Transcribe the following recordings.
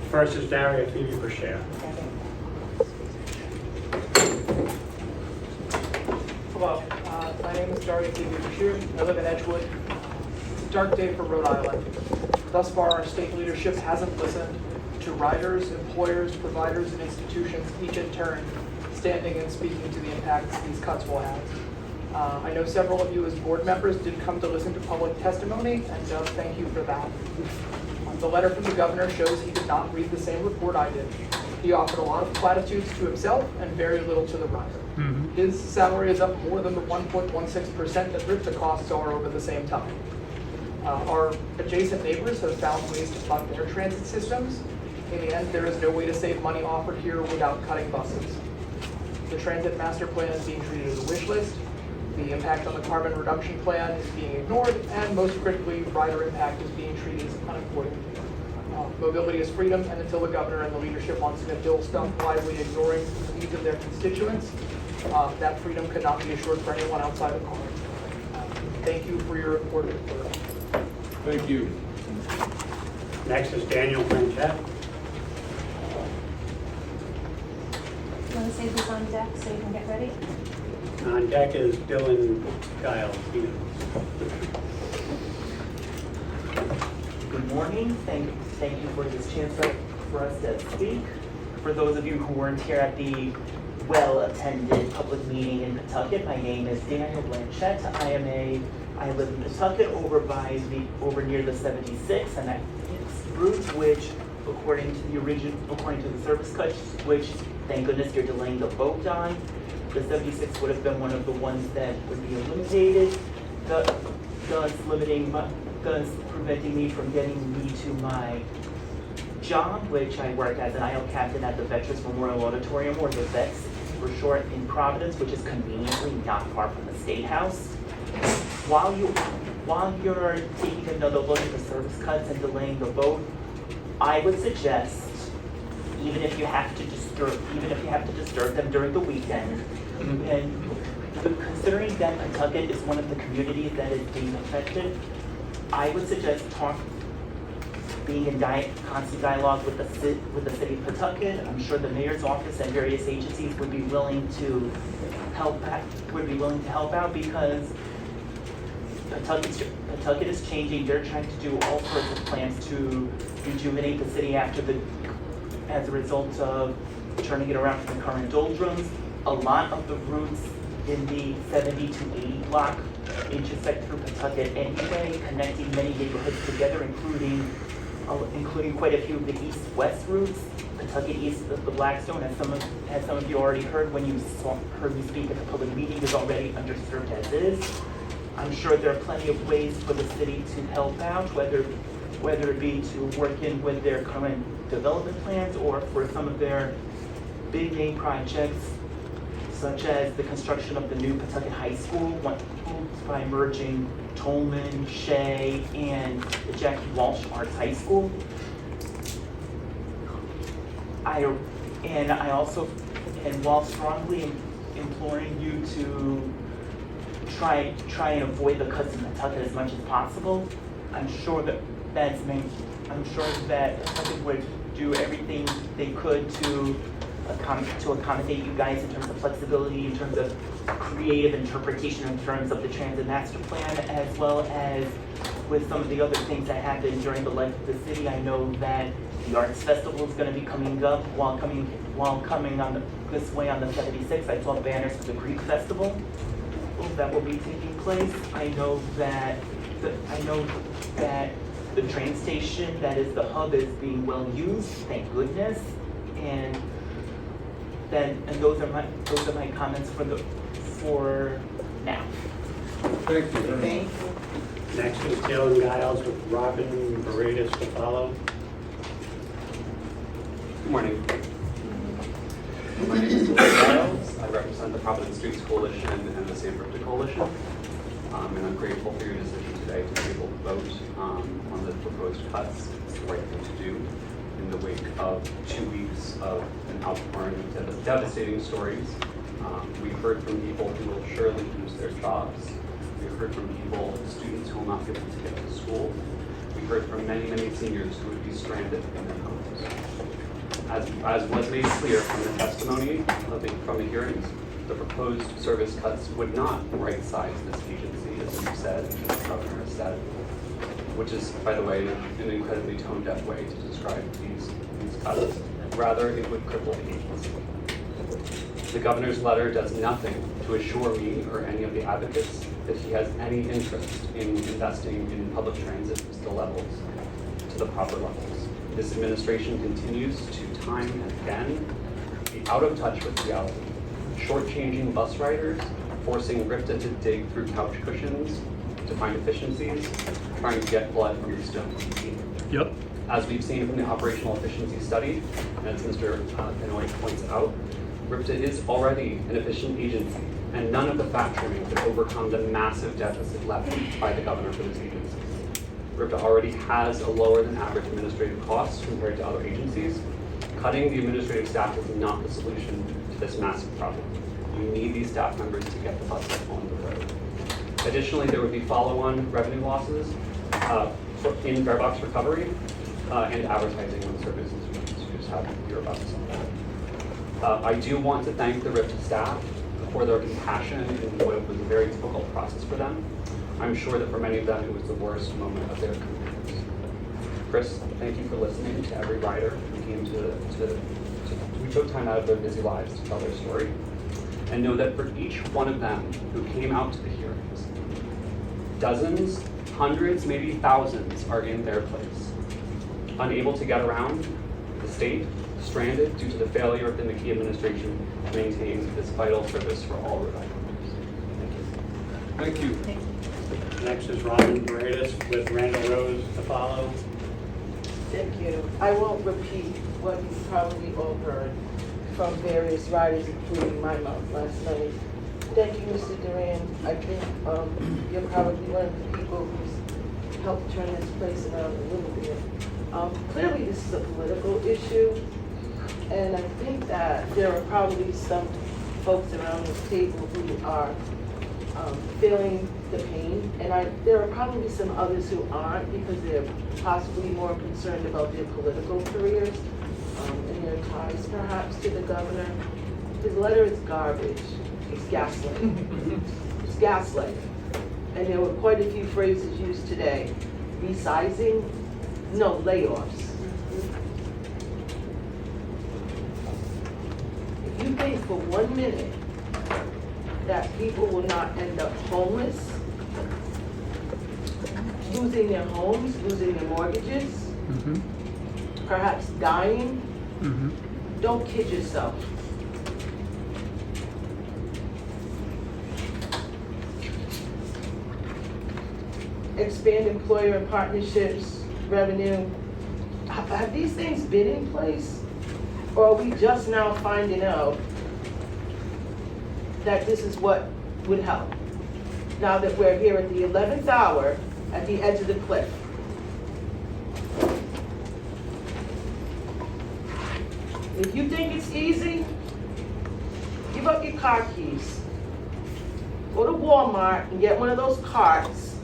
First is Daria Phoebe per share. Hello, my name is Daria Phoebe. I live in Edgewood. It's a dark day for Rhode Island. Thus far, our state leadership hasn't listened to riders, employers, providers, and institutions, each in turn, standing and speaking to the impacts these cuts will have. I know several of you as board members did come to listen to public testimony, and thank you for that. The letter from the governor shows he did not read the same report I did. He offered a lot of platitudes to himself and very little to the rider. His salary is up more than the 1.16% that RIPTA costs are over the same time. Our adjacent neighbors have found ways to fund their transit systems. In the end, there is no way to save money offered here without cutting buses. The transit master plan is being treated as a wish list. The impact on the carbon reduction plan is being ignored, and most critically, rider impact is being treated as unimportant. Mobility is freedom, and until the governor and the leadership on Smith Hill stop blindly ignoring the needs of their constituents, that freedom could not be assured for anyone outside of Congress. Thank you for your reported work. Thank you. Next is Daniel Blanchett. You want to say who's on deck so you can get ready? On deck is Dylan Giles. Good morning. Thank you for this chance for us to speak. For those of you who weren't here at the well-attended public meeting in Pawtucket, my name is Daniel Blanchett. I live in Pawtucket over near the 76, and it's route which, according to the service cuts, which thank goodness you're delaying the vote on, the 76 would have been one of the ones that would be eliminated, thus preventing me from getting me to my job, which I work as an aisle captain at the Veterans Memorial Auditorium, or the VETS for short, in Providence, which is conveniently not far from the State House. While you're taking another look at the service cuts and delaying the vote, I would suggest, even if you have to disturb them during the weekend, and considering that Pawtucket is one of the communities that is being affected, I would suggest being in constant dialogue with the city of Pawtucket. I'm sure the mayor's office and various agencies would be willing to help out because Pawtucket is changing. They're trying to do all sorts of plans to rejuvenate the city as a result of turning it around from the current doldrums. A lot of the routes in the 70 to 80 block intersect through Pawtucket anyway, connecting many neighborhoods together, including quite a few of the east-west routes. Pawtucket east of the Blackstone, as some of you already heard when you heard me speak at the public meeting, is already underserved as is. I'm sure there are plenty of ways for the city to help out, whether it be to work in with their current development plans or for some of their big name projects, such as the construction of the new Pawtucket High School by merging Tolman, Shea, and the Jackie Walsh Arts High School. While strongly imploring you to try and avoid the cuts in Pawtucket as much as possible, I'm sure that Pawtucket would do everything they could to accommodate you guys in terms of flexibility, in terms of creative interpretation, in terms of the transit master plan, as well as with some of the other things that happened during the life of the city. I know that the Arts Festival is going to be coming up while coming on this way on the 76. I saw banners for the Greek Festival that will be taking place. I know that the train station that is the hub is being well used, thank goodness, and those are my comments for now. Thank you. Thank you. Next is Dylan Giles with Robin Paredes to follow. Good morning. My name is Dylan Giles. I represent the Providence Streets Coalition and the San RIPTA Coalition. And I'm grateful for your decision today to be able to vote on the proposed cuts. It's the right thing to do in the wake of 2 weeks of an outpouring of devastating stories. We've heard from people who will surely lose their jobs. We've heard from students who will not be able to get to school. We've heard from many, many seniors who would be stranded in their homes. As was made clear from the testimony from the hearings, the proposed service cuts would not right-size this agency, as you said, as the governor has said, which is, by the way, an incredibly tone-deaf way to describe these cuts. Rather, it would cripple the agency. The governor's letter does nothing to assure me or any of the advocates that he has any interest in investing in public transit to the proper levels. This administration continues to time and again be out of touch with reality, shortchanging bus riders, forcing RIPTA to dig through couch cushions to find efficiencies, trying to get blood from the stone. Yep. As we've seen from the operational efficiency study, and as Mr. Benoit points out, RIPTA is already an efficient agency, and none of the fat trimming could overcome the massive deficit left by the governor for this agency. RIPTA already has a lower than average administrative cost compared to other agencies. Cutting the administrative staff is not the solution to this massive problem. You need these staff members to get the buses on the road. Additionally, there would be follow-on revenue losses in fare box recovery and advertising when services you just have your buses on that. I do want to thank the RIPTA staff for their compassion in what was a very difficult process for them. I'm sure that for many of them, it was the worst moment of their careers. Chris, thank you for listening to every rider who came we took time out of their busy lives to tell their story. And know that for each one of them who came out to the hearings, dozens, hundreds, maybe thousands are in their place, unable to get around the state, stranded due to the failure of the McKee administration to maintain this vital service for all Rhode Islanders. Thank you. Thank you. Next is Robin Paredes with Randall Rose to follow. Thank you. I won't repeat what you've probably all heard from various riders, including my mouth last night. Thank you, Mr. Duran. I think you're probably one of the people who's helped turn this place around a little bit. Clearly, this is a political issue, and I think that there are probably some folks around this table who are feeling the pain, and there are probably some others who aren't because they're possibly more concerned about their political careers and their ties perhaps to the governor. His letter is garbage. It's gaslighting. It's gaslighting. And there were quite a few phrases used today. Resizing, no, layoffs. If you think for 1 minute that people will not end up homeless, losing their homes, losing their mortgages, perhaps dying, don't kid yourself. Expand employer and partnerships, revenue. Have these things been in place? Or are we just now finding out that this is what would help? Now that we're here at the 11th hour at the edge of the cliff. If you think it's easy, give up your car keys. Go to Walmart and get one of those carts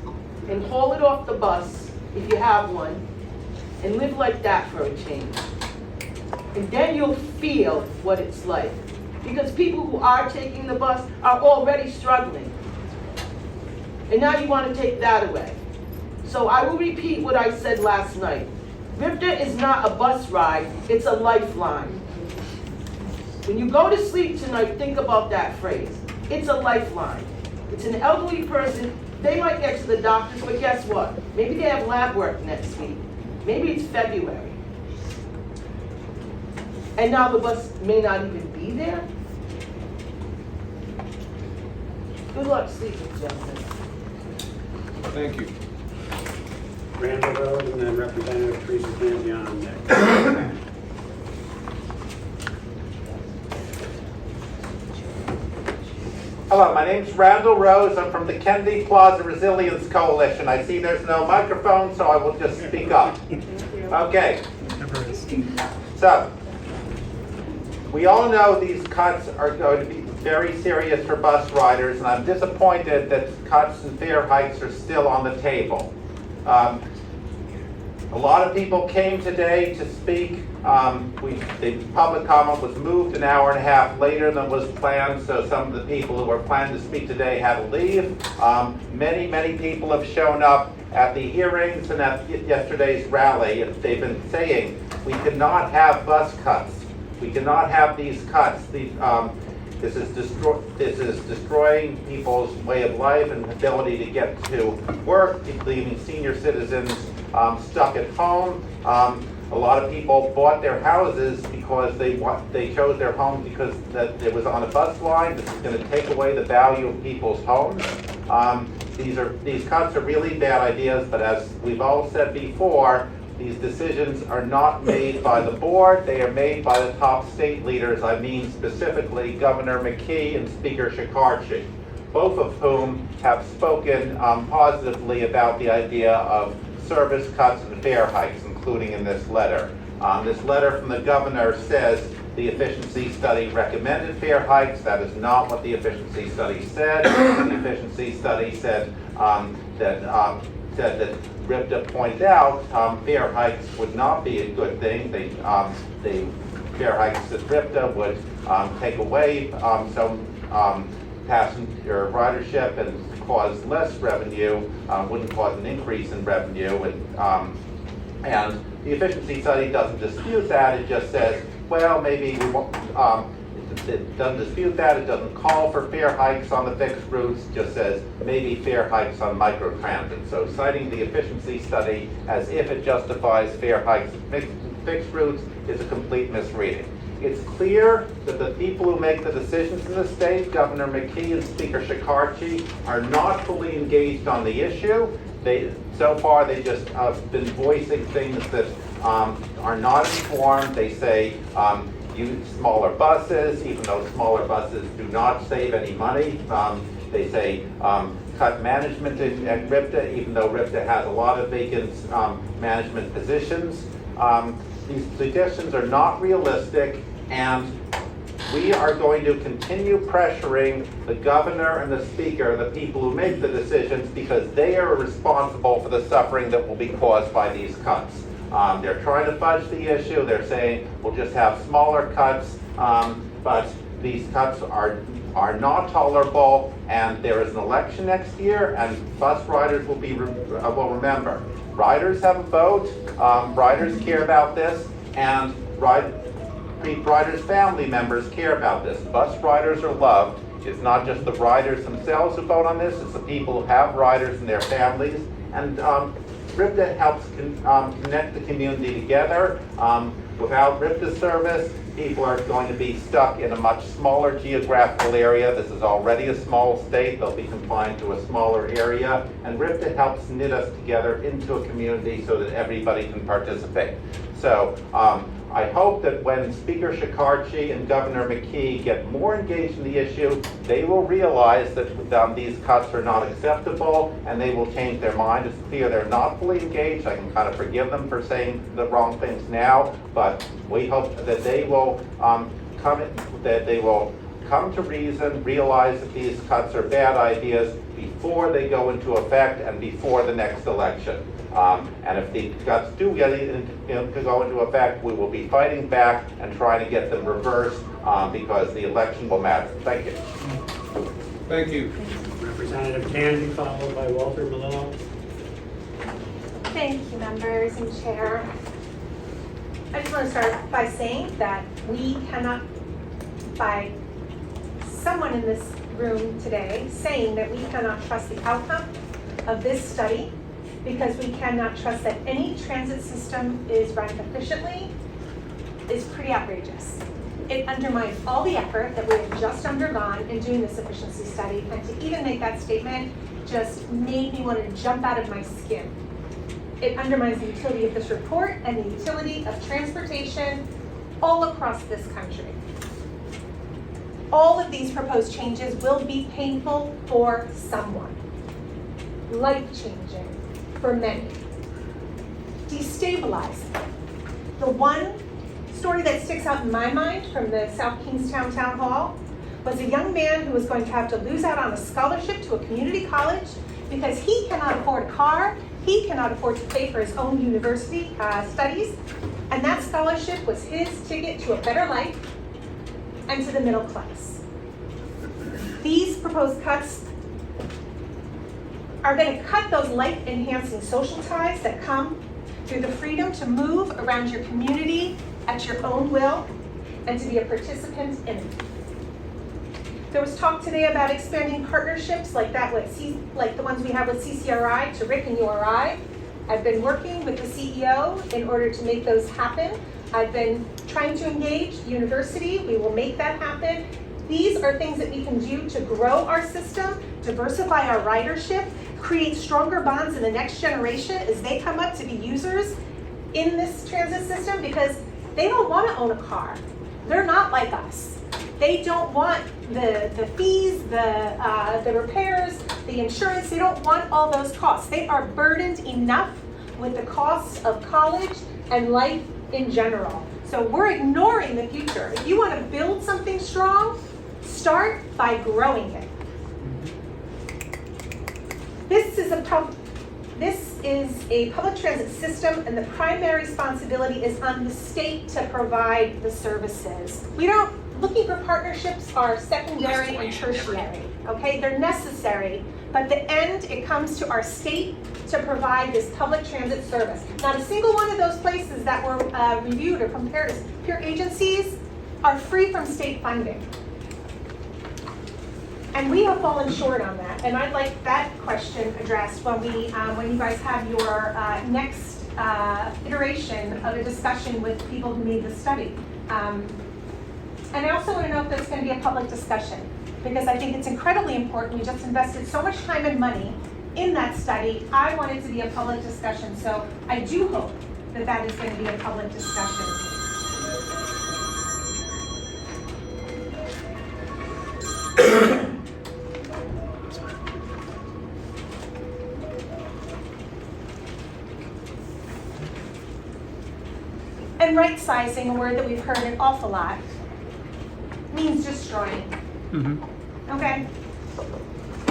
and haul it off the bus, if you have one, and live like that for a change. And then you'll feel what it's like. Because people who are taking the bus are already struggling. And now you want to take that away. So I will repeat what I said last night. RIPTA is not a bus ride, it's a lifeline. When you go to sleep tonight, think about that phrase. It's a lifeline. It's an elderly person. They might get to the doctors, but guess what? Maybe they have lab work next week. Maybe it's February. And now the bus may not even be there. Good luck sleeping, gentlemen. Thank you. Randall Rose and then Representative Teresa Panziano next. Hello, my name's Randall Rose. I'm from the Kennedy Plaza Resilience Coalition. I see there's no microphone, so I will just speak up. Okay. So, we all know these cuts are going to be very serious for bus riders, and I'm disappointed that cuts and fare hikes are still on the table. A lot of people came today to speak the public comment was moved an hour and a half later than was planned, so some of the people who were planning to speak today had to leave. Many people have shown up at the hearings and at yesterday's rally, and they've been saying, we cannot have bus cuts. We cannot have these cuts. This is destroying people's way of life and ability to get to work, leaving senior citizens stuck at home. A lot of people bought their houses because they chose their home because it was on a bus line. This is going to take away the value of people's homes. These cuts are really bad ideas, but as we've all said before, these decisions are not made by the board, they are made by the top state leaders. I mean specifically Governor McKee and Speaker Shekarchi, both of whom have spoken positively about the idea of service cuts and fare hikes, including in this letter. This letter from the governor says the efficiency study recommended fare hikes. That is not what the efficiency study said. The efficiency study said that RIPTA pointed out fare hikes would not be a good thing. The fare hikes at RIPTA would take away some passenger ridership and cause less revenue, wouldn't cause an increase in revenue. And the efficiency study doesn't dispute that. It just says, well, maybe we won't. It doesn't dispute that. It doesn't call for fare hikes on the fixed routes. It just says maybe fare hikes on microtransit. So citing the efficiency study as if it justifies fare hikes on fixed routes is a complete misreading. It's clear that the people who make the decisions in the state, Governor McKee and Speaker Shekarchi, are not fully engaged on the issue. So far, they just have been voicing things that are not informed. They say use smaller buses, even though smaller buses do not save any money. They say cut management at RIPTA, even though RIPTA has a lot of vacant management positions. These suggestions are not realistic, and we are going to continue pressuring the governor and the speaker, the people who make the decisions, because they are responsible for the suffering that will be caused by these cuts. They're trying to fudge the issue. They're saying we'll just have smaller cuts, but these cuts are not tolerable, and there is an election next year, and bus riders will remember. Riders have a vote, riders care about this, and riders' family members care about this. Bus riders are loved. It's not just the riders themselves who vote on this, it's the people who have riders and their families. And RIPTA helps connect the community together. Without RIPTA service, people are going to be stuck in a much smaller geographical area. This is already a small state. They'll be confined to a smaller area. And RIPTA helps knit us together into a community so that everybody can participate. So I hope that when Speaker Shekarchi and Governor McKee get more engaged in the issue, they will realize that these cuts are not acceptable, and they will change their mind. It's clear they're not fully engaged. I can kind of forgive them for saying the wrong things now, but we hope that they will come to reason, realize that these cuts are bad ideas before they go into effect and before the next election. And if the cuts do go into effect, we will be fighting back and trying to get them reversed because the election will matter. Thank you. Thank you. Representative Kennedy, followed by Walter Malone. Thank you, members and chair. I just want to start by saying that we cannot, by someone in this room today saying that we cannot trust the outcome of this study, because we cannot trust that any transit system is run efficiently, is pretty outrageous. It undermines all the effort that we have just undergone in doing this efficiency study, and to even make that statement just made me want to jump out of my skin. It undermines the utility of this report and the utility of transportation all across this country. All of these proposed changes will be painful for someone, life-changing for many, destabilizing. The one story that sticks out in my mind from the South Kingstown Town Hall was a young man who was going to have to lose out on a scholarship to a community college because he cannot afford a car, he cannot afford to pay for his own university studies, And that scholarship was his ticket to a better life and to the middle class. These proposed cuts are going to cut those life-enhancing social ties that come through the freedom to move around your community at your own will and to be a participant in it. There was talk today about expanding partnerships like the ones we have with CCRI to RIC and URI. I've been working with the CEO in order to make those happen. I've been trying to engage the university. We will make that happen. These are things that we can do to grow our system, diversify our ridership, create stronger bonds in the next generation as they come up to be users in this transit system, because they don't want to own a car. They're not like us. They don't want the fees, the repairs, the insurance. They don't want all those costs. They are burdened enough with the costs of college and life in general. So we're ignoring the future. If you want to build something strong, start by growing it. This is a public transit system, and the primary responsibility is on the state to provide the services. Looking for partnerships are secondary and tertiary, okay? They're necessary, but the end, it comes to our state to provide this public transit service. Not a single one of those places that were reviewed or compared as peer agencies are free from state funding. And we have fallen short on that, and I'd like that question addressed when you guys have your next iteration of a discussion with people who made the study. And I also want to know if there's going to be a public discussion, because I think it's incredibly important. We just invested so much time and money in that study. I want it to be a public discussion, so I do hope that that is going to be a public discussion. And right sizing, a word that we've heard an awful lot, means destroying. Okay?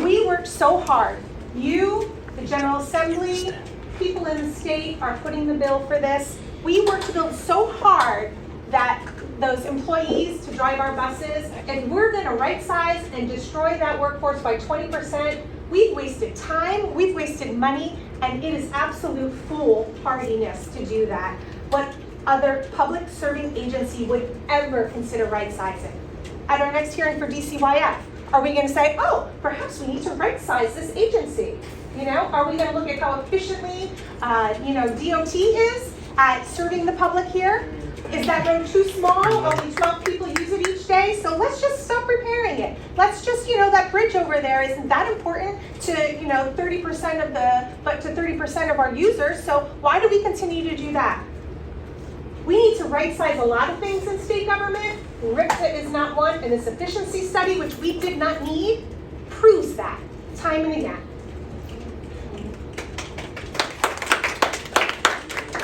We worked so hard. You, the General Assembly, people in the state are putting the bill for this. We worked to build so hard that those employees to drive our buses, and we're going to right size and destroy that workforce by 20%. We've wasted time, we've wasted money, and it is absolute foolhardiness to do that. What other public serving agency would ever consider right sizing? At our next hearing for DCYF, are we going to say, oh, perhaps we need to right size this agency? Are we going to look at how efficiently, DOT is at serving the public here? Is that road too small? Only 12 people use it each day, so let's just stop repairing it. Let's just, that bridge over there isn't that important to, 30% of our users, so why do we continue to do that? We need to right size a lot of things in state government. RIPTA is not one, and this efficiency study, which we did not need, proves that time and again.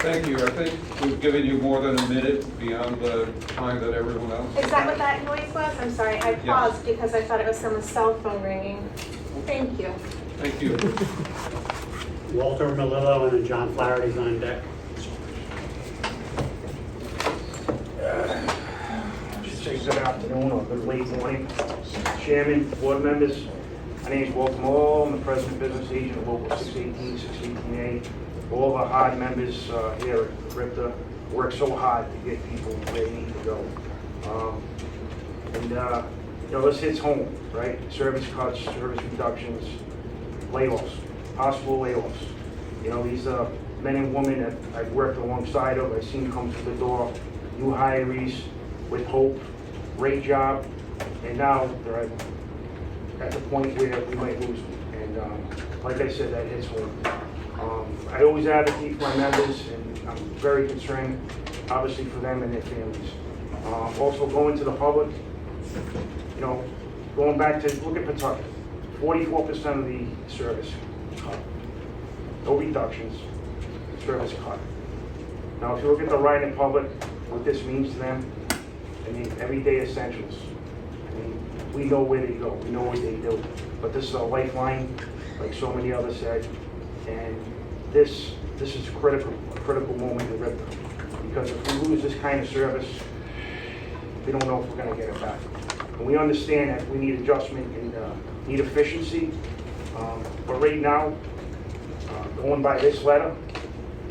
Thank you. I think we've given you more than a minute beyond the time that everyone else. Is that what that noise was? I'm sorry, I paused because I thought it was someone's cell phone ringing. Thank you. Thank you. Walter Melillo and then John Flaherty's on deck. Say good afternoon or good late morning. Chairman, board members, my name is Walter Malone. I'm the president business agent of Local 618, 618A. All of our hard members here at RIPTA work so hard to get people where they need to go. This hits home, right? Service cuts, service reductions, layoffs, possible layoffs. These men and women that I've worked alongside of, I've seen come through the door, new hirees with hope, great job, and now they're at the point where we might lose them. And like I said, that hits home. I always advocate for my members, and I'm very concerned, obviously, for them and their families. Also, going to the public, going back to, look at Pawtucket, 44% of the service cut. No reductions, service cut. Now, if you look at the riding public, what this means to them, everyday essentials. We know where they go, we know what they do, but this is a lifeline, like so many others said, and this is a critical moment in RIPTA, because if we lose this kind of service, we don't know if we're gonna get it back. And we understand that we need adjustment and need efficiency, but right now, going by this letter,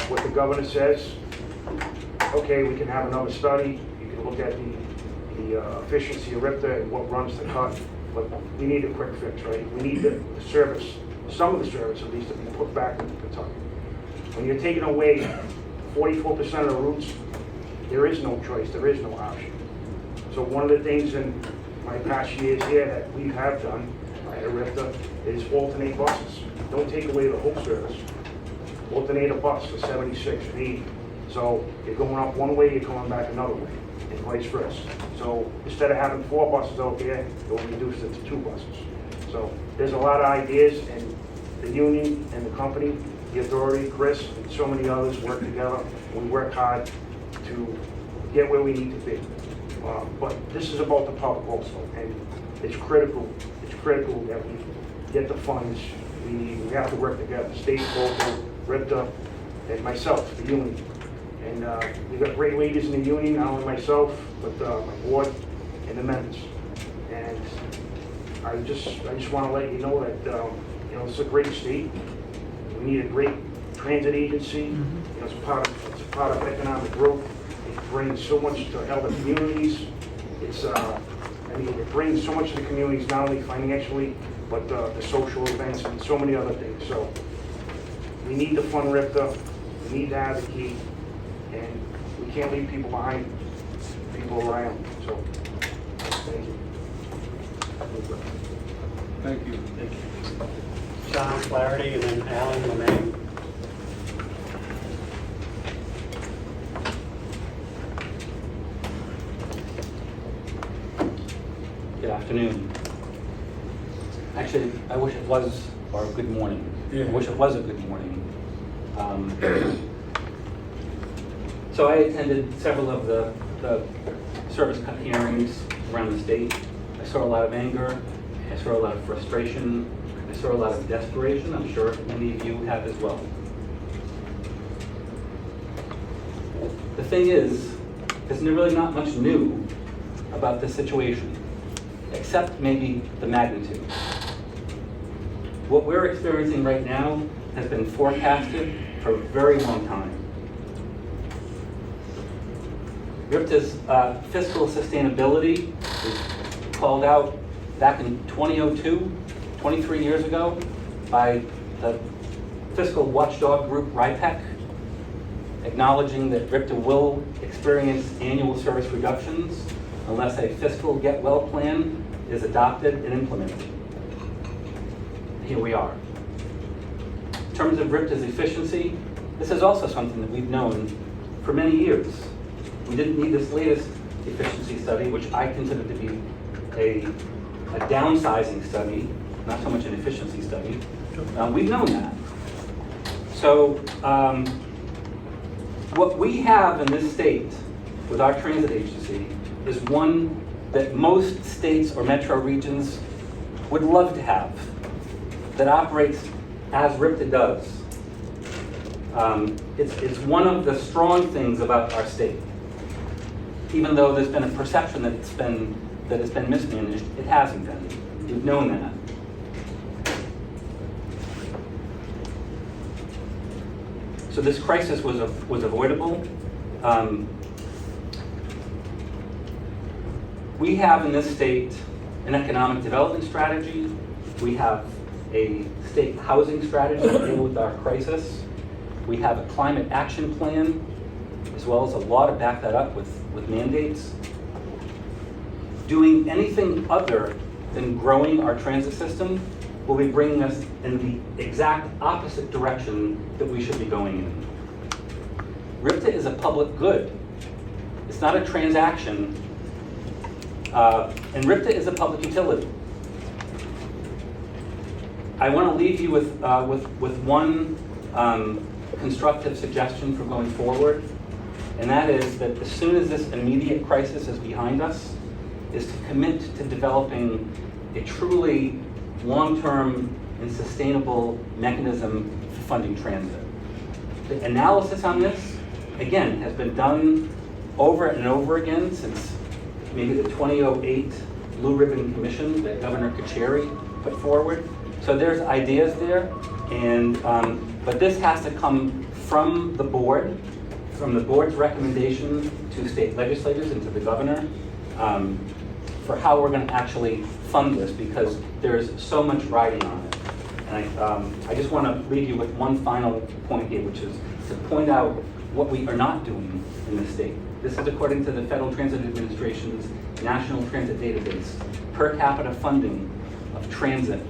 what the governor says, okay, we can have another study, you can look at the efficiency of RIPTA and what runs the cut, but we need a quick fix, right? We need the service, some of the service at least, to be put back into Kentucky. When you're taking away 44% of the routes, there is no choice, there is no option. So one of the things in my past years here that we have done at RIPTA is alternate buses. Don't take away the whole service. Alternate a bus for 76 and 80. So you're going up one way, you're coming back another way, and vice versa. So instead of having 4 buses out there, you'll reduce it to 2 buses. So there's a lot of ideas, and the union and the company, the authority, Chris, and so many others work together. We work hard to get where we need to be. But this is about the public also, and it's critical that we get the funds we need. We have to work together, state, local, RIPTA, and myself, the union. And we've got great leaders in the union, not only myself, but my board and the members. And I just want to let you know that it's a great state. We need a great transit agency. It's part of economic growth. It brings so much to other communities. It brings so much to the communities, not only financially, but the social events and so many other things. So we need to fund RIPTA. We need to advocate, and we can't leave people behind, people around. So thank you. Thank you. Thank you. Sean Flaherty and then Alan LeMay. Good afternoon. Actually, I wish it was, or good morning. I wish it was a good morning. So I attended several of the service cut hearings around the state. I saw a lot of anger. I saw a lot of frustration. I saw a lot of desperation. I'm sure many of you have as well. The thing is, there's really not much new about this situation, except maybe the magnitude. What we're experiencing right now has been forecasted for a very long time. RIPTA's fiscal sustainability was called out back in 2002, 23 years ago, by the fiscal watchdog group RIPTA, acknowledging that RIPTA will experience annual service reductions unless a fiscal get-well plan is adopted and implemented. Here we are. In terms of RIPTA's efficiency, this is also something that we've known for many years. We didn't need this latest efficiency study, which I consider to be a downsizing study, not so much an efficiency study. We've known that. So what we have in this state with our transit agency is one that most states or metro regions would love to have, that operates as RIPTA does. It's one of the strong things about our state. Even though there's been a perception that it's been mismanaged, it hasn't been. We've known that. So this crisis was avoidable. We have in this state an economic development strategy. We have a state housing strategy to deal with our crisis. We have a climate action plan, as well as a law to back that up with mandates. Doing anything other than growing our transit system will be bringing us in the exact opposite direction that we should be going in. RIPTA is a public good. It's not a transaction, and RIPTA is a public utility. I want to leave you with one constructive suggestion for going forward, and that is that as soon as this immediate crisis is behind us, is to commit to developing a truly long-term and sustainable mechanism for funding transit. The analysis on this again, has been done over and over again since maybe the 2008 Blue Ribbon Commission that Governor Kacheri put forward. So there's ideas there, and but this has to come from the board, from the board's recommendation to state legislators and to the governor for how we're going to actually fund this, because there's so much riding on it. And I just want to leave you with one final point here, which is to point out what we are not doing in the state. This is according to the Federal Transit Administration's National Transit Database, per capita funding of transit,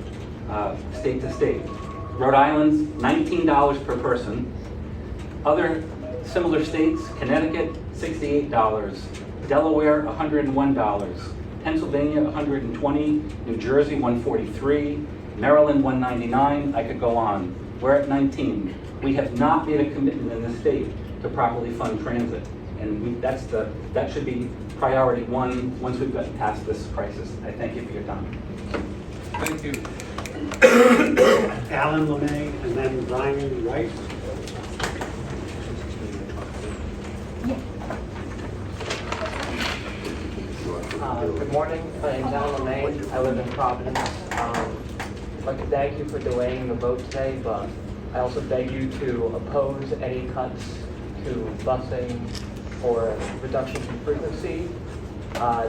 state to state. Rhode Island's $19 per person. Other similar states, Connecticut, $68. Delaware, $101. Pennsylvania, $120. New Jersey, $143. Maryland, $199. I could go on. We're at 19. We have not made a commitment in the state to properly fund transit. And that should be priority one once we've gotten past this crisis. I thank you for your time. Thank you. Alan LeMay, and then Brian Rice. Good morning, my name's Alan LeMay, I live in Providence. I'd like to thank you for delaying the vote today, but I also beg you to oppose any cuts to busing or reductions in frequency.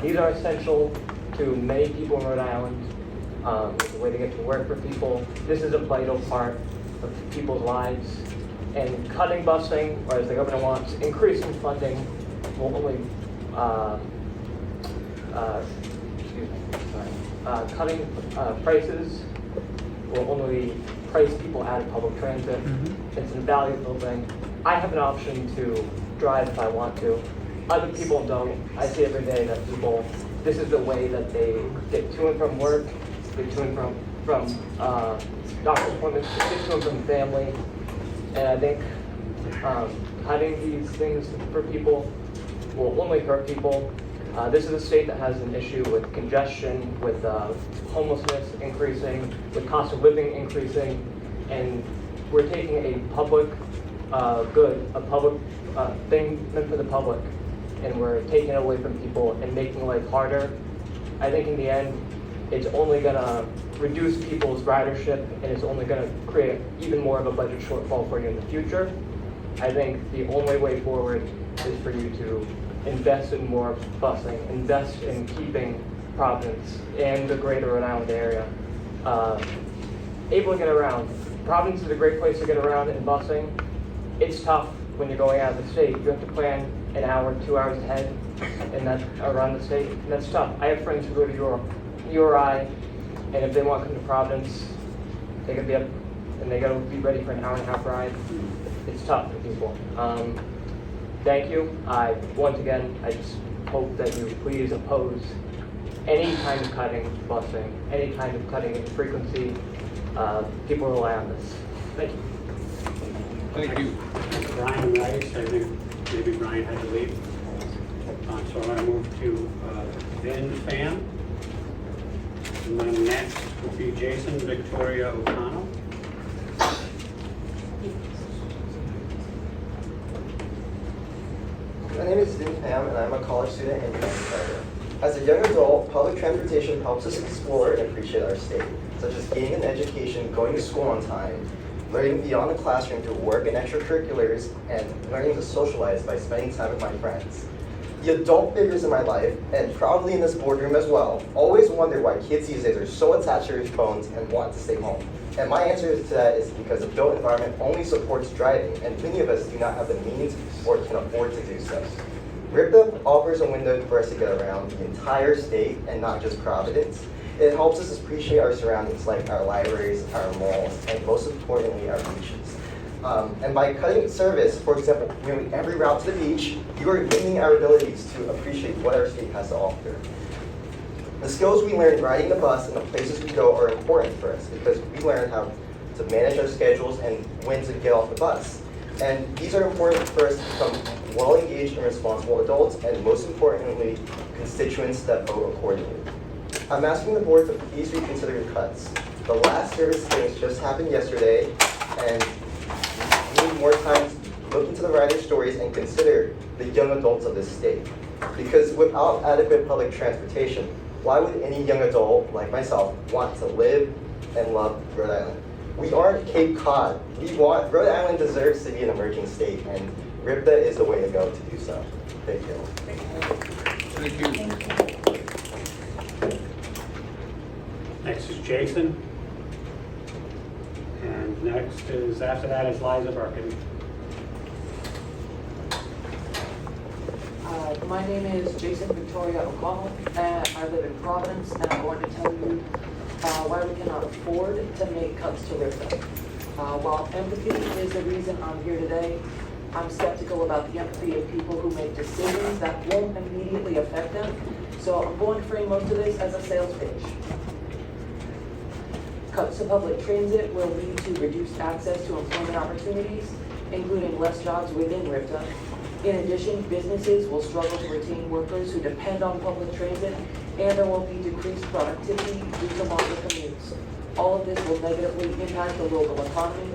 These are essential to many people in Rhode Island. It's a way to get to work for people. This is a vital part of people's lives. And cutting busing, or as the governor wants, increasing funding will only cutting prices will only price people out of public transit. It's an invaluable thing. I have an option to drive if I want to. Other people don't. I see every day that people, this is the way that they get to and from work, get to and from doctor's appointments, get to and from family. And I think cutting these things for people will only hurt people. This is a state that has an issue with congestion, with homelessness increasing, with cost of living increasing, and we're taking a public good, a public thing meant for the public, and we're taking it away from people and making life harder. I think in the end, it's only gonna reduce people's ridership, and it's only gonna create even more of a budget shortfall for you in the future. I think the only way forward is for you to invest in more busing, invest in keeping Providence and the greater Rhode Island area able to get around. Providence is a great place to get around in busing. It's tough when you're going out of the state. You have to plan an hour, 2 hours ahead, and that's around the state, and that's tough. I have friends who go to URI, and if they want to come to Providence, they could be up, and they gotta be ready for an hour and a half ride. It's tough for people. Thank you. Once again, I just hope that you please oppose any kind of cutting busing, any kind of cutting in frequency. People rely on this. Thank you. Thank you. Brian Rice, I think maybe Brian had to leave. So I move to Ben Pham. And then next would be Jason Victoria O'Connell. My name is Vin Pham, and I'm a college student and community writer. As a young adult, public transportation helps us explore and appreciate our state, such as gaining an education, going to school on time, learning beyond the classroom through work and extracurriculars, and learning to socialize by spending time with my friends. The adult figures in my life, and probably in this boardroom as well, always wonder why kids these days are so attached to their phones and want to stay home. And my answer to that is because the built environment only supports driving, and many of us do not have the means or can afford to do so. RIPTA offers a window for us to get around the entire state and not just Providence. It helps us appreciate our surroundings like our libraries, our malls, and most importantly, our beaches. And by cutting service, for example, nearly every route to the beach, you are limiting our abilities to appreciate what our state has to offer. The skills we learn riding the bus and the places we go are important for us because we learn how to manage our schedules and when to get off the bus. And these are important for us to become well-engaged and responsible adults, and most importantly, constituents that vote accordingly. I'm asking the board to please reconsider your cuts. The last service hearings just happened yesterday, and we need more time look into the riders' stories and consider the young adults of this state. Because without adequate public transportation, why would any young adult like myself want to live and love Rhode Island? We aren't Cape Cod. Rhode Island deserves to be an emerging state, and RIPTA is the way to go to do so. Thank you. Thank you. Next is Jason. And next is, after that is Liza Birkin. My name is Jason Victoria O'Connell, and I live in Providence, and I'm going to tell you why we cannot afford to make cuts to RIPTA. While empathy is the reason I'm here today, I'm skeptical about the empathy of people who make decisions that won't immediately affect them. So I'm going to frame most of this as a sales pitch. Cuts to public transit will lead to reduced access to employment opportunities, including less jobs within RIPTA. In addition, businesses will struggle to retain workers who depend on public transit, and there will be decreased productivity due to longer commutes. All of this will negatively impact the local economy.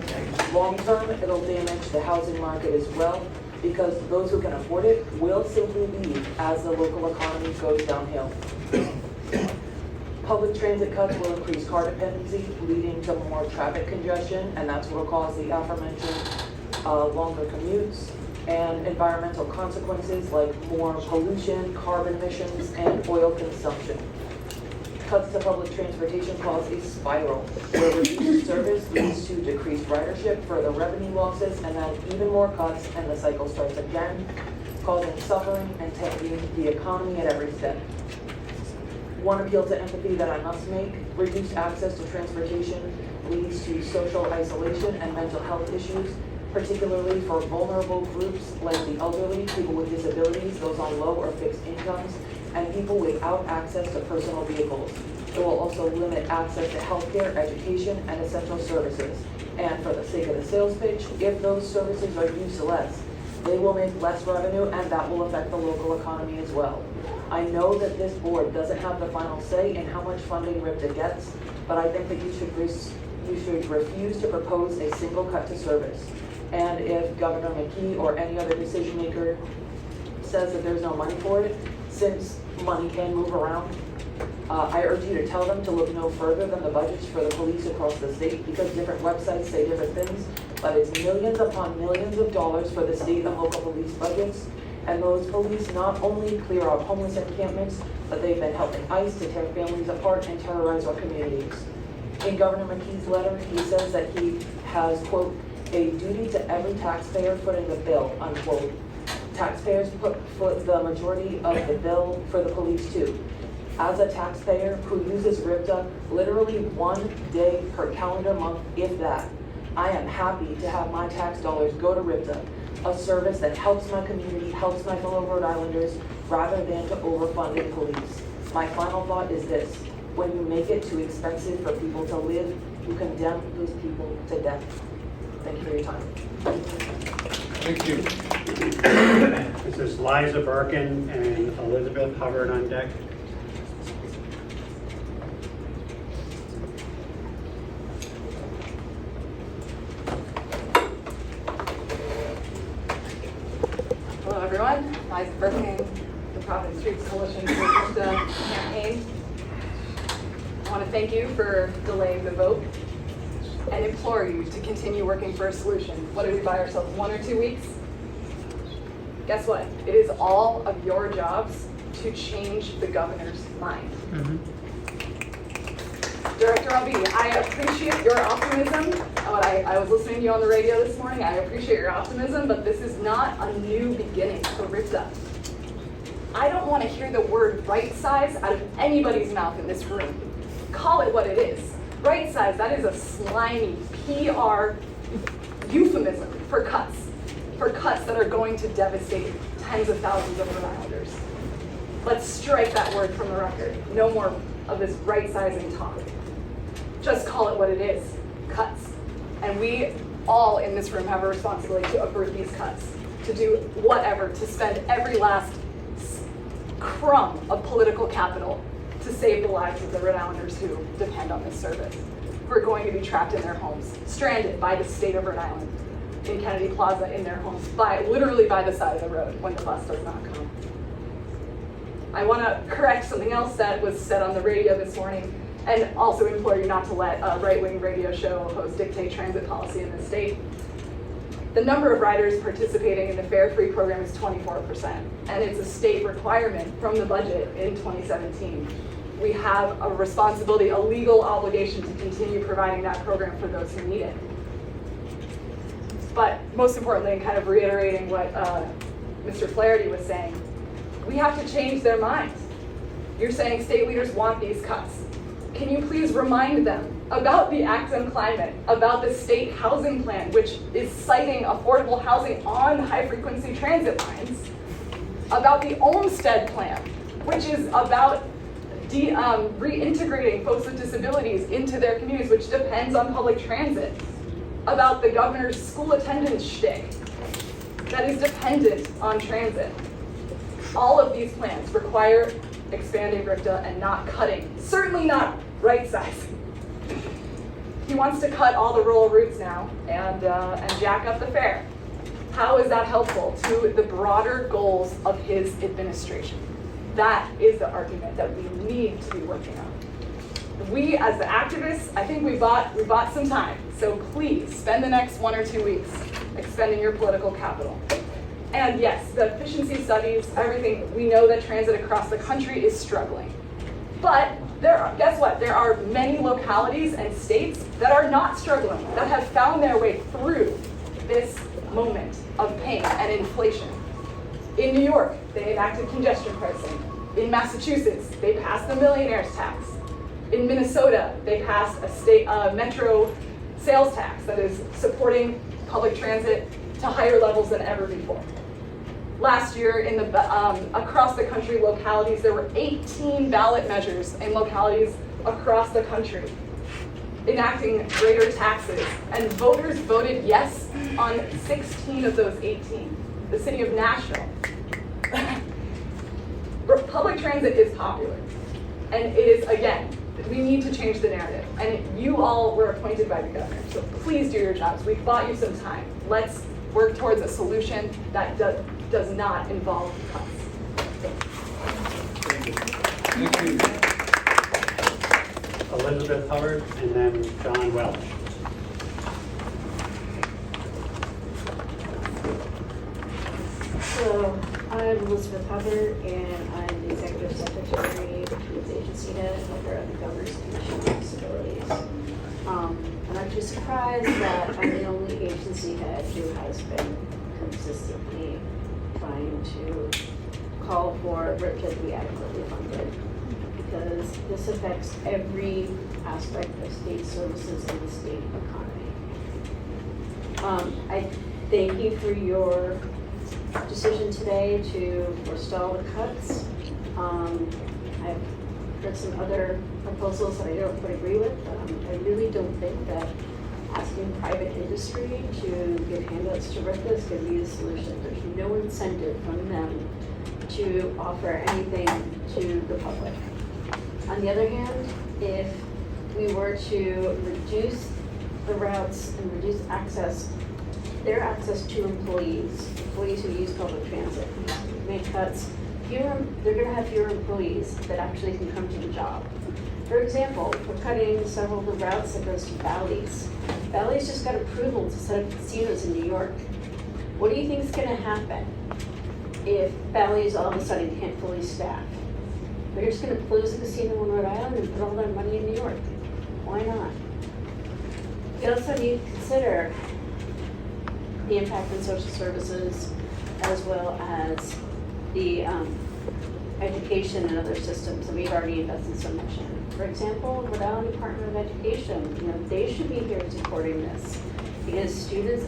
Long term, it'll damage the housing market as well, because those who can afford it will simply leave as the local economy goes downhill. Public transit cuts will increase car dependency, leading to more traffic congestion, and that's what will cause the aforementioned longer commutes and environmental consequences like more pollution, carbon emissions, and oil consumption. Cuts to public transportation cause a spiral where reduced service leads to decreased ridership, further revenue losses, and then even more cuts, and the cycle starts again, causing suffering and tanking the economy at every step. One appeal to empathy that I must make: reduced access to transportation leads to social isolation and mental health issues, particularly for vulnerable groups like the elderly, people with disabilities, those on low or fixed incomes, and people without access to personal vehicles. It will also limit access to healthcare, education, and essential services. And for the sake of the sales pitch, if those services are used less, they will make less revenue, and that will affect the local economy as well. I know that this board doesn't have the final say in how much funding RIPTA gets, but I think that you should refuse to propose a single cut to service. And if Governor McKee or any other decision maker says that there's no money for it, since money can move around, I urge you to tell them to look no further than the budgets for the police across the state, because different websites say different things, but it's millions upon millions of dollars for the state and local police budgets. And those police not only clear out homeless encampments, but they've been helping ICE to tear families apart and terrorize our communities. In Governor McKee's letter, he says that he has, quote, a duty to every taxpayer footing the bill, unquote. Taxpayers foot the majority of the bill for the police too. As a taxpayer who uses RIPTA literally 1 day per calendar month, if that, I am happy to have my tax dollars go to RIPTA, a service that helps my community, helps my fellow Rhode Islanders, rather than to overfunding police. My final thought is this: when you make it too expensive for people to live, you condemn those people to death. Thank you for your time. Thank you. This is Liza Birkin and Elizabeth Hubbard on deck. Hello everyone, Liza Birkin, the Providence Streets Coalition for RIPTA campaign. I want to thank you for delaying the vote and implore you to continue working for a solution. What did we buy ourselves, 1 or 2 weeks? Guess what? It is all of your jobs to change the governor's mind. Director Albee, I appreciate your optimism. I was listening to you on the radio this morning. I appreciate your optimism, but this is not a new beginning for RIPTA. I don't want to hear the word right size out of anybody's mouth in this room. Call it what it is. Right size, that is a slimy PR euphemism for cuts that are going to devastate tens of thousands of Rhode Islanders. Let's strike that word from the record. No more of this right sizing talk. Just call it what it is, cuts. And we all in this room have a responsibility to approve these cuts, to do whatever, to spend every last crumb of political capital to save the lives of the Rhode Islanders who depend on this service, who are going to be trapped in their homes, stranded by the state of Rhode Island. in Kennedy Plaza in their homes, literally by the side of the road when the bus does not come. I want to correct something else that was said on the radio this morning, and also implore you not to let a right-wing radio show host dictate transit policy in the state. The number of riders participating in the fare-free program is 24%, and it's a state requirement from the budget in 2017. We have a responsibility, a legal obligation to continue providing that program for those who need it. But most importantly, and kind of reiterating what Mr. Flaherty was saying, we have to change their minds. You're saying state leaders want these cuts. Can you please remind them about the Act on Climate, about the state housing plan, which is citing affordable housing on high-frequency transit lines, about the Olmstead plan, which is about reintegrating folks with disabilities into their communities, which depends on public transit, about the governor's school attendance shtick that is dependent on transit. All of these plans require expanding RIPTA and not cutting, certainly not right sizing. He wants to cut all the rural routes now and jack up the fare. How is that helpful to the broader goals of his administration? That is the argument that we need to be working on. We, as the activists, I think we bought some time. So please spend the next 1 or 2 weeks expending your political capital. And yes, the efficiency studies, everything, we know that transit across the country is struggling. But guess what? There are many localities and states that are not struggling, that have found their way through this moment of pain and inflation. In New York, they enacted congestion pricing. In Massachusetts, they passed the millionaire's tax. In Minnesota, they passed a state metro sales tax that is supporting public transit to higher levels than ever before. Last year, in across the country localities, there were 18 ballot measures in localities across the country enacting greater taxes, and voters voted yes on 16 of those 18. The city of Nashville. Public transit is popular, and it is, again, we need to change the narrative, and you all were appointed by the governor, so please do your jobs. We've bought you some time. Let's work towards a solution that does not involve cuts. Thank you. Elizabeth Hubbard, and then John Welch. So, I'm Elizabeth Hubbard, and I'm the Executive Secretary, Community Agency Head, over at the Governor's Commission on Disabilities. And I'm just surprised that I'm the only agency head who has been consistently trying to call for RIPTA to be adequately funded, because this affects every aspect of state services and the state economy. I thank you for your decision today to forestall the cuts. I've heard some other proposals that I don't quite agree with. I really don't think that asking private industry to give handouts to RIPTA is going to be the solution. There's no incentive from them to offer anything to the public. On the other hand, if we were to reduce the routes and reduce their access to employees who use public transit, make cuts, they're going to have fewer employees that actually can come to the job. For example, we're cutting several of the routes that goes to Bally's. Bally's just got approval to set up casinos in New York. What do you think is going to happen if Bally's all of a sudden can't fully staff? They're just going to close the casino in Rhode Island and put all their money in New York. Why not? We also need to consider the impact on social services, as well as the education and other systems that we've already invested so much in. For example, Rhode Island Department of Education, they should be here supporting this, because students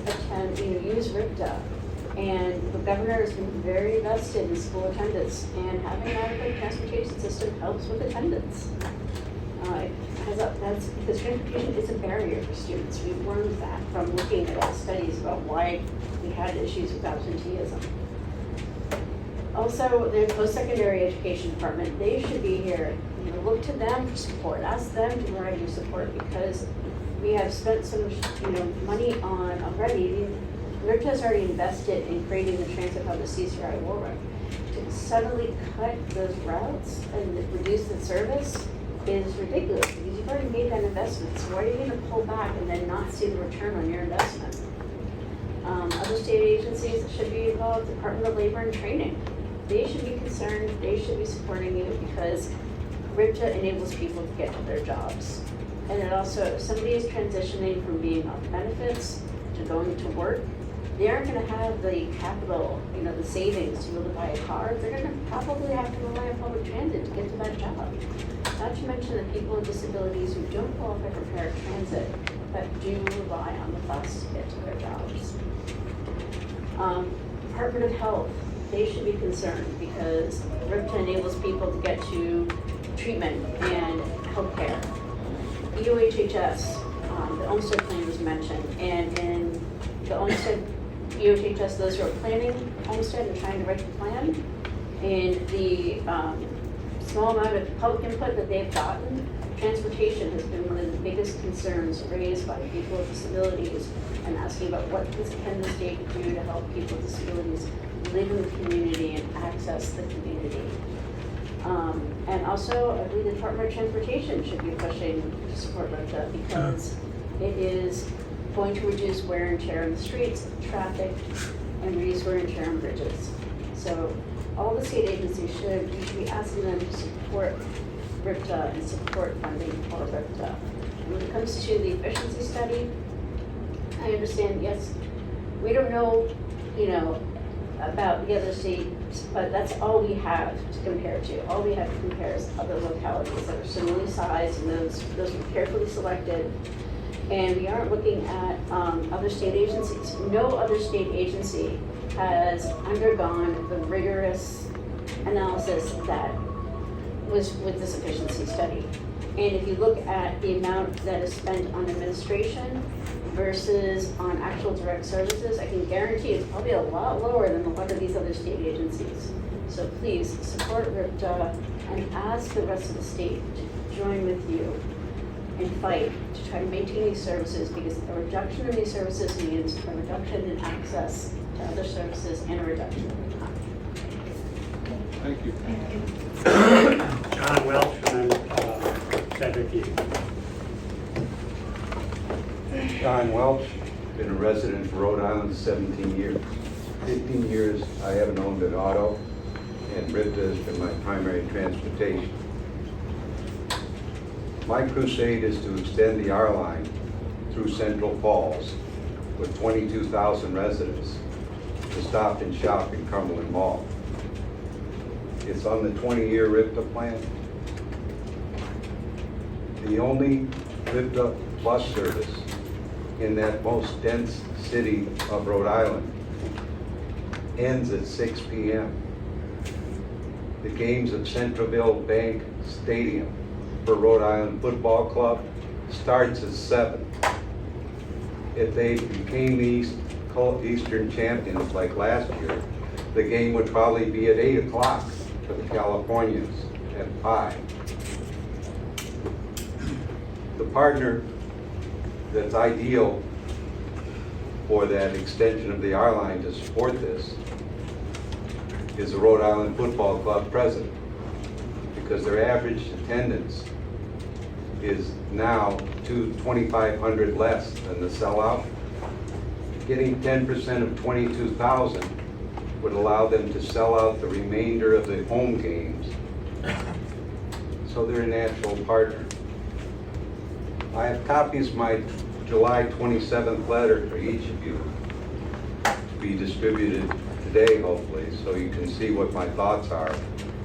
use RIPTA, and the governor has been very invested in school attendance, and having an adequate transportation system helps with attendance. That's because transportation is a barrier for students. We've learned that from looking at all studies about why we had issues with absenteeism. Also, the post-secondary education department, they should be here. Look to them for support. Ask them to provide you support, because we have spent so much money on already RIPTA has already invested in creating the transit hub of CCRI Warwick. To suddenly cut those routes and reduce the service is ridiculous, because you've already made that investment. So why are you gonna pull back and then not see the return on your investment? Other state agencies that should be involved, Department of Labor and Training, they should be concerned, they should be supporting you, because RIPTA enables people to get to their jobs. And it also, if somebody is transitioning from being on benefits to going to work, they aren't gonna have the capital, the savings to be able to buy a car. They're gonna probably have to rely on public transit to get to that job. Not to mention the people with disabilities who don't qualify for paratransit, but do rely on the bus to get to their jobs. Department of Health, they should be concerned, because RIPTA enables people to get to treatment and healthcare. EOHHS, the Olmsted plan was mentioned, and in the Olmsted EOHHS, those who are planning Olmsted and trying to write the plan, and the small amount of public input that they've gotten, transportation has been one of the biggest concerns raised by people with disabilities, and asking about what can the state do to help people with disabilities live in the community and access the community. And also, I believe the Department of Transportation should be pushing to support RIPTA, because it is going to reduce wear and tear on the streets, traffic, and reduce wear and tear on bridges. So all the state agencies should be asking them to support RIPTA and support funding for RIPTA. And when it comes to the efficiency study, I understand, yes, we don't know, about the other states, but that's all we have to compare to. All we have to compare is other localities that are similarly sized, and those were carefully selected. And we aren't looking at other state agencies. No other state agency has undergone the rigorous analysis that was with this efficiency study. And if you look at the amount that is spent on administration versus on actual direct services, I can guarantee it's probably a lot lower than a lot of these other state agencies. So please support RIPTA and ask the rest of the state to join with you and fight to try to maintain these services, because a reduction in these services means a reduction in access to other services and a reduction in time. Thank you. John Welch, and then Cedric Hughes. John Welch, been a resident for Rhode Island 17 years. 15 years I haven't owned an auto, and RIPTA has been my primary transportation. My crusade is to extend the R line through Central Falls with 22,000 residents to Stop and Shop in Cumberland Mall. It's on the 20-year RIPTA plan. The only RIPTA bus service in that most dense city of Rhode Island ends at 6 p.m. The games at Centreville Bank Stadium for Rhode Island Football Club starts at 7. If they became the Eastern champions like last year, the game would probably be at 8 o'clock for the Californians at 5. The partner that's ideal for that extension of the R line to support this is the Rhode Island Football Club president, because their average attendance is now 2,500 less than the sellout. Getting 10% of 22,000 would allow them to sell out the remainder of the home games. So they're a natural partner. I have copies of my July 27th letter for each of you to be distributed today, hopefully, so you can see what my thoughts are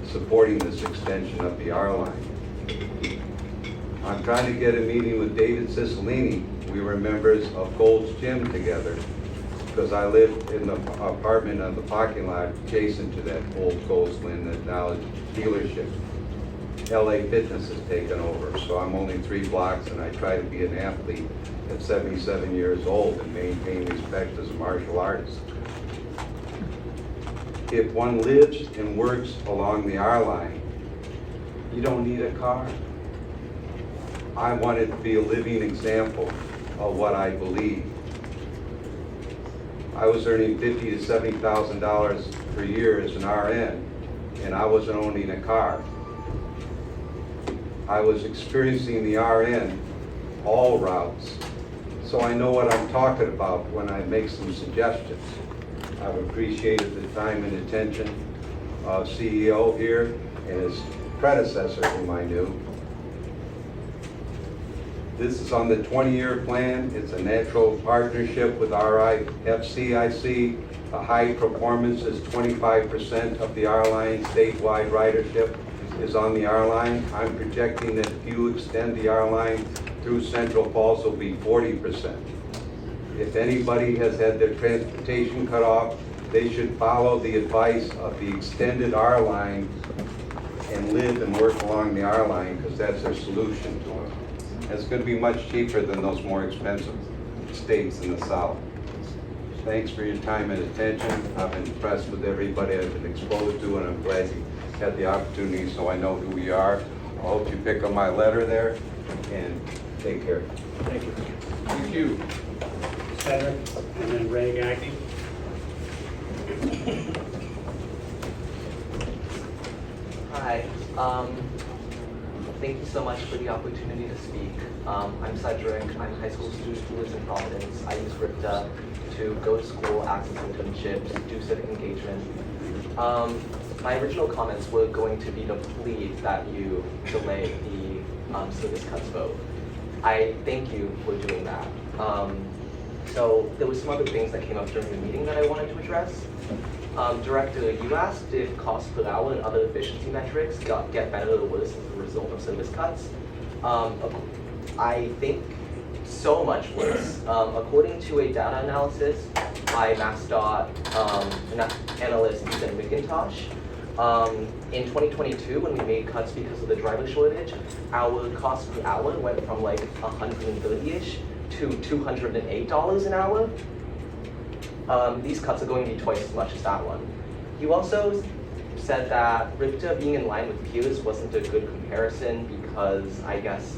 supporting this extension of the R line. I'm trying to get a meeting with David Cicilline. We were members of Gold's Gym together, because I lived in the apartment on the parking lot adjacent to that old Gold's Gym that now is a dealership. LA Fitness has taken over, so I'm only 3 blocks, and I try to be an athlete at 77 years old and maintain respect as a martial artist. If one lives and works along the R line, you don't need a car. I want it to be a living example of what I believe. I was earning $50,000 to $70,000 per year as an RN, and I wasn't owning a car. I was experiencing the RN all routes, so I know what I'm talking about when I make some suggestions. I've appreciated the time and attention of CEO here and his predecessor, whom I knew. This is on the 20-year plan. It's a natural partnership with RIFC. I see a high performance is 25% of the R-Line statewide ridership is on the R-Line. I'm projecting that if you extend the R-Line through Central Falls, it'll be 40%. If anybody has had their transportation cut off, they should follow the advice of the extended R-Line and live and work along the R-Line, because that's their solution to it. It's going to be much cheaper than those more expensive states in the South. Thanks for your time and attention. I've been impressed with everybody I've been exposed to, and I'm glad you had the opportunity so I know who we are. I hope you pick up my letter there, and take care. Thank you. Thank you. Cedric, and then Ray Gagne. Hi. Thank you so much for the opportunity to speak. I'm Cedric. I'm a high school student who lives in Providence. I use RIPTA to go to school, access internships, do civic engagement. My original comments were going to be to plead that you delay the service cuts vote. I thank you for doing that. So there were some other things that came up during the meeting that I wanted to address. Director, you asked if cost per hour and other efficiency metrics get better or worse as a result of service cuts. I think so much worse. According to a data analysis by MassDOT analyst Ethan McIntosh, in 2022, when we made cuts because of the driver shortage, our cost per hour went from like 130-ish to $208 an hour. These cuts are going to be twice as much as that one. You also said that RIPTA being in line with peers wasn't a good comparison because I guess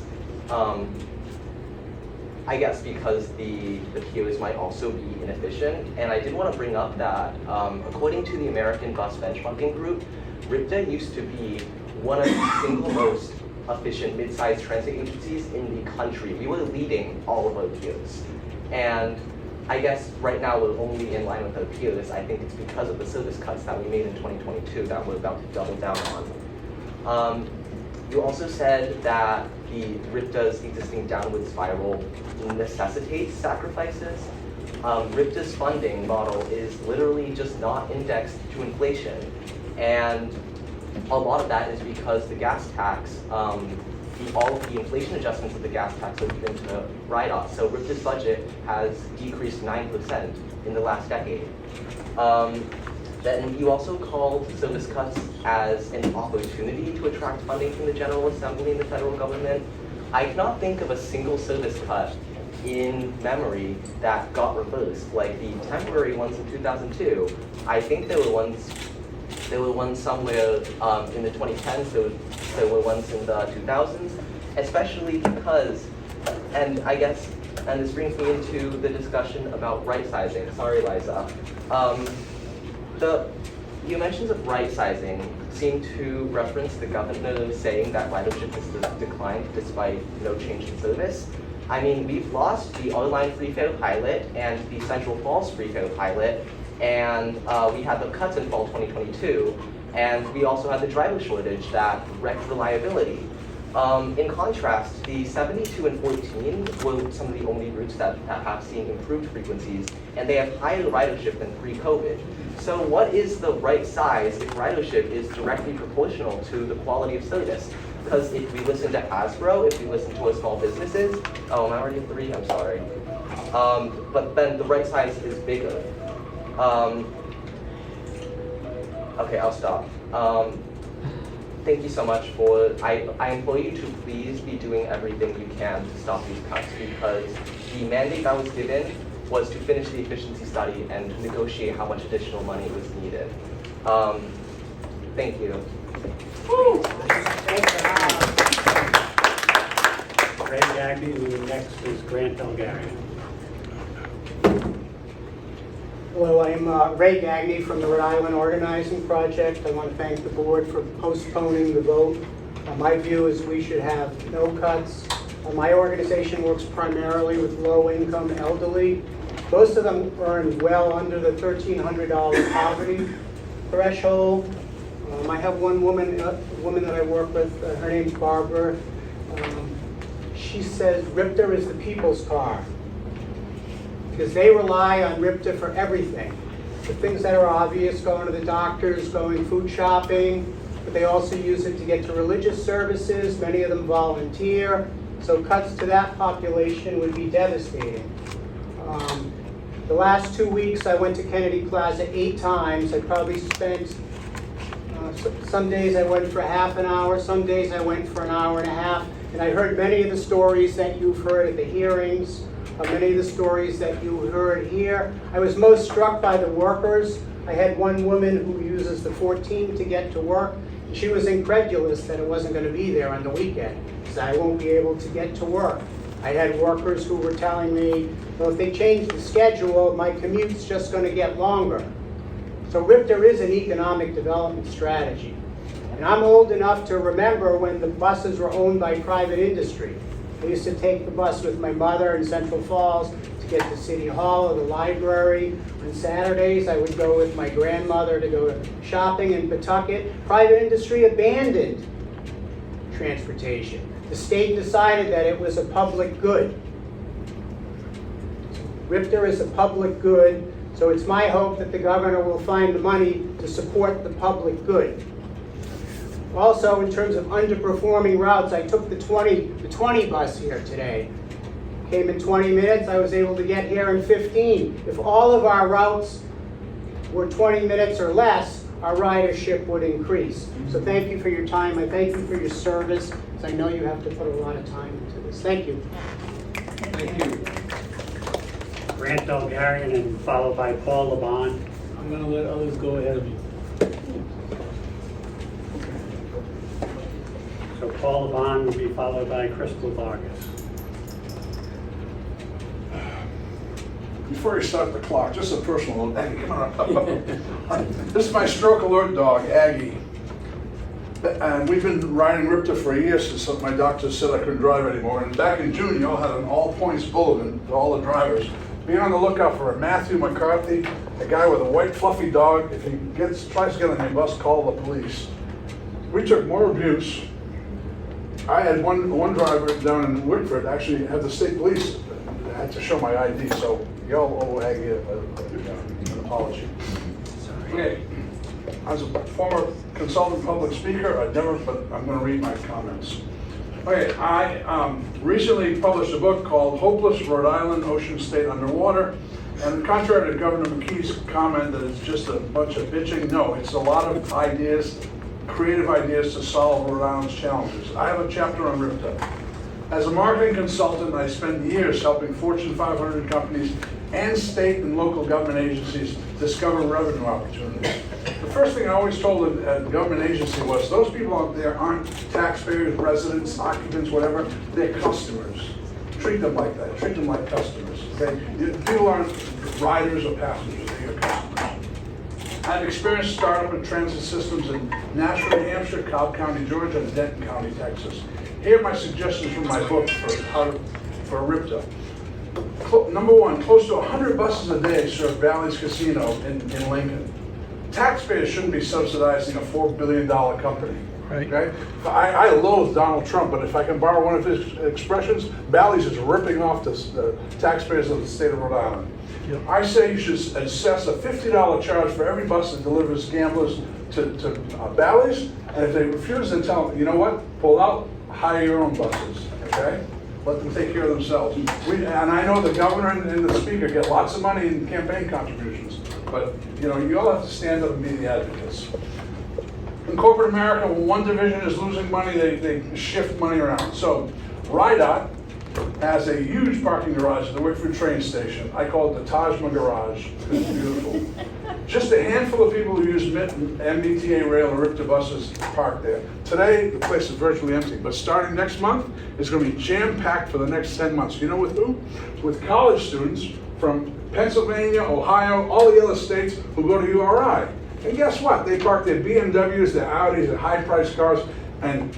because the peers might also be inefficient. And I did want to bring up that according to the American Bus Benchmarking Group, RIPTA used to be one of the single most efficient mid-sized transit agencies in the country. We were leading all of our peers. And I guess right now we're only in line with our peers. I think it's because of the service cuts that we made in 2022 that we're about to double down on. You also said that the RIPTA's existing downward spiral necessitates sacrifices. RIPTA's funding model is literally just not indexed to inflation. And a lot of that is because the gas tax, all of the inflation adjustments of the gas tax are given to write-offs. So RIPTA's budget has decreased 9% in the last decade. Then you also called service cuts as an opportunity to attract funding from the General Assembly and the federal government. I cannot think of a single service cut in memory that got reversed, like the temporary ones in 2002. I think there were ones somewhere in the 2010s, there were ones in the 2000s, especially because, and this brings me into the discussion about right sizing. Sorry, Liza. Your mentions of right sizing seem to reference the governor saying that ridership has declined despite no change in service. I mean, we've lost the R-Line free fare pilot and the Central Falls free fare pilot, and we had the cuts in fall 2022, and we also had the driver shortage that wrecked reliability. In contrast, the 72 and 14 were some of the only routes that have seen improved frequencies, and they have higher ridership than pre-COVID. So what is the right size if ridership is directly proportional to the quality of service? Because if we listen to Hasbro, if we listen to our small businesses, oh, am I already at 3? I'm sorry. But then the right size is bigger. Okay, I'll stop. Thank you so much for, I implore you to please be doing everything you can to stop these cuts, because the mandate that was given was to finish the efficiency study and negotiate how much additional money was needed. Thank you. Ray Gagne, who next is Grant Elgarian. Hello, I'm Ray Gagney from the Rhode Island Organizing Project. I want to thank the board for postponing the vote. My view is we should have no cuts. My organization works primarily with low-income elderly. Most of them earn well under the $1,300 poverty threshold. I have one woman that I work with, her name's Barbara. She says RIPTA is the people's car, because they rely on RIPTA for everything. The things that are obvious, going to the doctors, going food shopping, but they also use it to get to religious services. Many of them volunteer, so cuts to that population would be devastating. The last 2 weeks I went to Kennedy Plaza 8 times. I probably spent, some days I went for half an hour, some days I went for an hour and a half, and I heard many of the stories that you've heard at the hearings, many of the stories that you heard here. I was most struck by the workers. I had one woman who uses the 14 to get to work. She was incredulous that it wasn't going to be there on the weekend, because I won't be able to get to work. I had workers who were telling me, well, if they change the schedule, my commute's just going to get longer. So RIPTA is an economic development strategy. And I'm old enough to remember when the buses were owned by private industry. I used to take the bus with my mother in Central Falls to get to City Hall or the library. On Saturdays, I would go with my grandmother to go shopping in Pawtucket. Private industry abandoned transportation. The state decided that it was a public good. RIPTA is a public good, so it's my hope that the governor will find the money to support the public good. Also, in terms of underperforming routes, I took the 20 bus here today. Came in 20 minutes, I was able to get here in 15. If all of our routes were 20 minutes or less, our ridership would increase. So thank you for your time. I thank you for your service, because I know you have to put a lot of time into this. Thank you. Thank you. Grant Delgarian, and followed by Paul LeBon. I'm going to let others go ahead of me. So Paul LeBon will be followed by Crystal Vargas. Before you start the clock, just a personal note. Aggie, come on. This is my stroke alert dog, Aggie. And we've been riding RIPTA for a year since my doctor said I couldn't drive anymore. And back in June, y'all had an all-points bulletin to all the drivers. Be on the lookout for a Matthew McCarthy, a guy with a white fluffy dog. If he tries to get on your bus, call the police. We took more abuse. I had one driver down in Whitford actually had the state police had to show my ID, so y'all owe Aggie an apology. Okay, as a former consultant public speaker, but I'm going to read my comments. Okay, I recently published a book called Hopeless Rhode Island, Ocean State Underwater. And contrary to Governor McKee's comment that it's just a bunch of bitching, no, it's a lot of ideas, creative ideas to solve Rhode Island's challenges. I have a chapter on RIPTA. As a marketing consultant, I spent years helping Fortune 500 companies and state and local government agencies discover revenue opportunities. The first thing I always told a government agency was, those people out there aren't taxpayers, residents, occupants, whatever, they're customers. Treat them like that, treat them like customers, okay? People aren't riders or passengers, they're your customers. I've experienced startup and transit systems in Nashville, New Hampshire, Cobb County, Georgia, and Denton County, Texas. Here are my suggestions from my book for RIPTA. Number one, close to 100 buses a day serve Bally's Casino in Lincoln. Taxpayers shouldn't be subsidizing a $4 billion company. Right. Okay? I loathe Donald Trump, but if I can borrow one of his expressions, Bally's is ripping off the taxpayers of the state of Rhode Island. Yep. I say you should assess a $50 charge for every bus that delivers gamblers to Bally's, and if they refuse, then tell them, you know what, pull out, hire your own buses, okay? Let them take care of themselves. And I know the governor and the speaker get lots of money in campaign contributions, but you know, you all have to stand up and be the advocates. In corporate America, when one division is losing money, they shift money around. So RIDOT has a huge parking garage at the Whitford train station. I call it the Taj Mahal garage. It's beautiful. Just a handful of people who use MBTA rail or RIPTA buses park there. Today, the place is virtually empty, but starting next month, it's going to be jam-packed for the next 10 months. You know with who? With college students from Pennsylvania, Ohio, all the other states who go to URI. And guess what? They park their BMWs, their Audis, their high-priced cars, and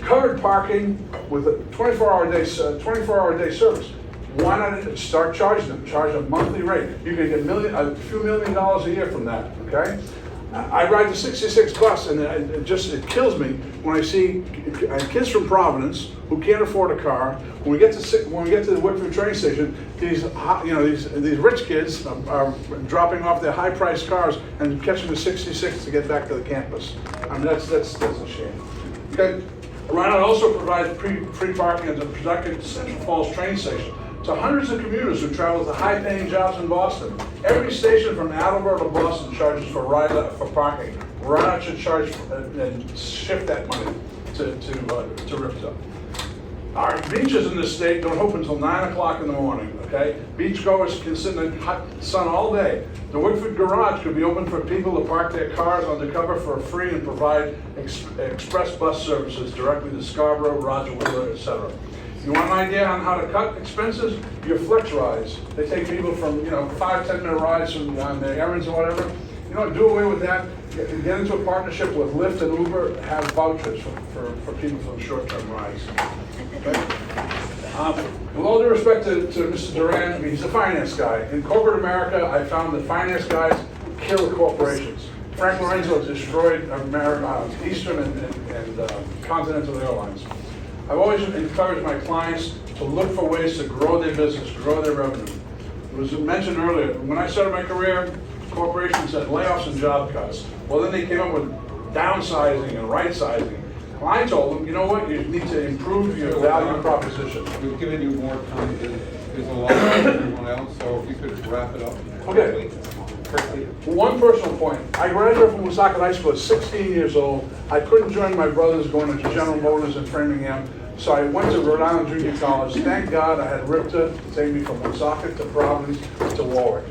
covered parking with a 24-hour day service. Why not start charging them? Charge a monthly rate. You can get a few $1 million a year from that. Okay. I ride the 66 bus, and it kills me when I see kids from Providence who can't afford a car. When we get to the Whitford train station, these rich kids are dropping off their high-priced cars and catching the 66 to get back to the campus. I mean, that's a shame. Okay. Rhode Island also provides free parking at the Pawtucket Central Falls train station to hundreds of commuters who travel to high-paying jobs in Boston. Every station from Attleboro to Boston charges for parking. Rhode Island should charge and shift that money to RIPTA. Our beaches in this state don't open until 9 o'clock in the morning, okay? Beachgoers can sit in the hot sun all day. The Whitford Garage could be open for people to park their cars undercover for free and provide express bus services directly to Scarborough, Roger Wheeler, etc. You want an idea on how to cut expenses? Your Flex rides. They take people from 5-10 minute rides on their errands or whatever. Do away with that. Get into a partnership with Lyft and Uber. Have vouchers for people for short-term rides. Okay? With all due respect to Mr. Duran, he's a finance guy. In corporate America, I found that finance guys kill corporations. Frank Lorenzo destroyed Eastern and Continental Airlines. I've always encouraged my clients to look for ways to grow their business, grow their revenue. It was mentioned earlier, when I started my career, corporations had layoffs and job cuts. Well, then they came up with downsizing and right-sizing. Well, I told them, you know what, you need to improve your value proposition. We've given you more time than is allowed for everyone else, so if you could wrap it up. Okay. One personal point. I graduated from Woonsocket High School at 16 years old. I couldn't join my brothers going into General Motors in Framingham, so I went to Rhode Island Junior College. Thank God I had RIPTA to take me from Woonsocket to Providence to Warwick.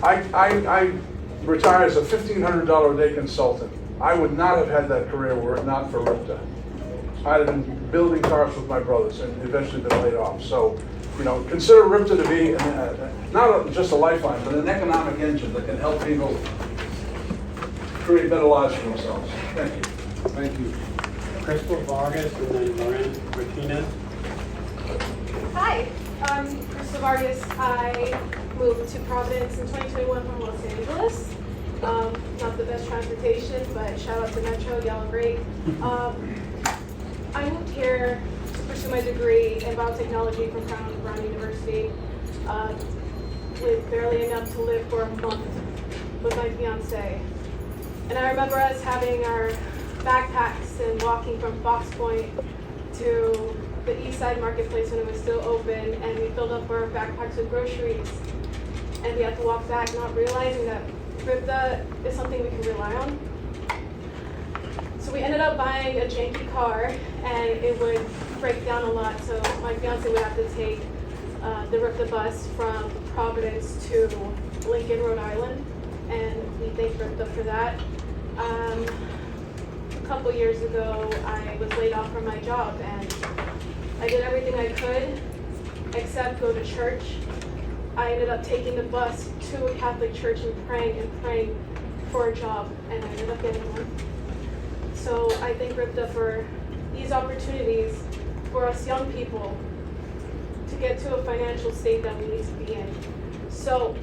I retired as a $1,500 a day consultant. I would not have had that career were it not for RIPTA. I'd have been building cars with my brothers and eventually been laid off. So, consider RIPTA to be not just a lifeline, but an economic engine that can help people create better lives for themselves. Thank you. Thank you. Crystal Vargas and then Loren Martinez. Hi, Crystal Vargas. I moved to Providence in 2021 from Los Angeles. Not the best transportation, but shout out to Metro, y'all are great. I moved here to pursue my degree in biotechnology from Brown University with barely enough to live for a month with my fiance. And I remember us having our backpacks and walking from Fox Point to the East Side Marketplace when it was still open, and we filled up our backpacks with groceries. And we had to walk back not realizing that RIPTA is something we can rely on. So we ended up buying a janky car, and it would break down a lot. So my fiance would have to take the RIPTA bus from Providence to Lincoln, Rhode Island, and we thank RIPTA for that. A couple years ago, I was laid off from my job, and I did everything I could except go to church. I ended up taking the bus to a Catholic church and praying for a job, and I ended up getting one. So I thank RIPTA for these opportunities for us young people to get to a financial state that we need to be in. So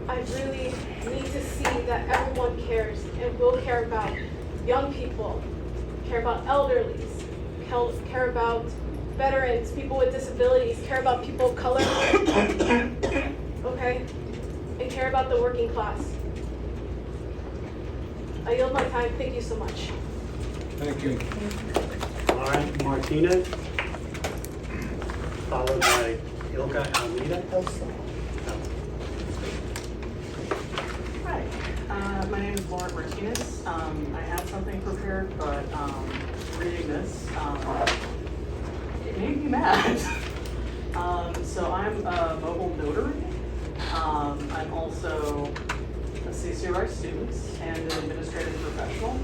I really need to see that everyone cares and will care about young people, care about elderlies, care about veterans, people with disabilities, care about people of color, okay, and care about the working class. I yield my time. Thank you so much. Thank you. Lauren Martinez, followed by Ilka Almeida. Hi, my name is Lauren Martinez. I had something prepared, but reading this, it made me mad. So I'm a mobile notary. I'm also a CCRI student and an administrative professional.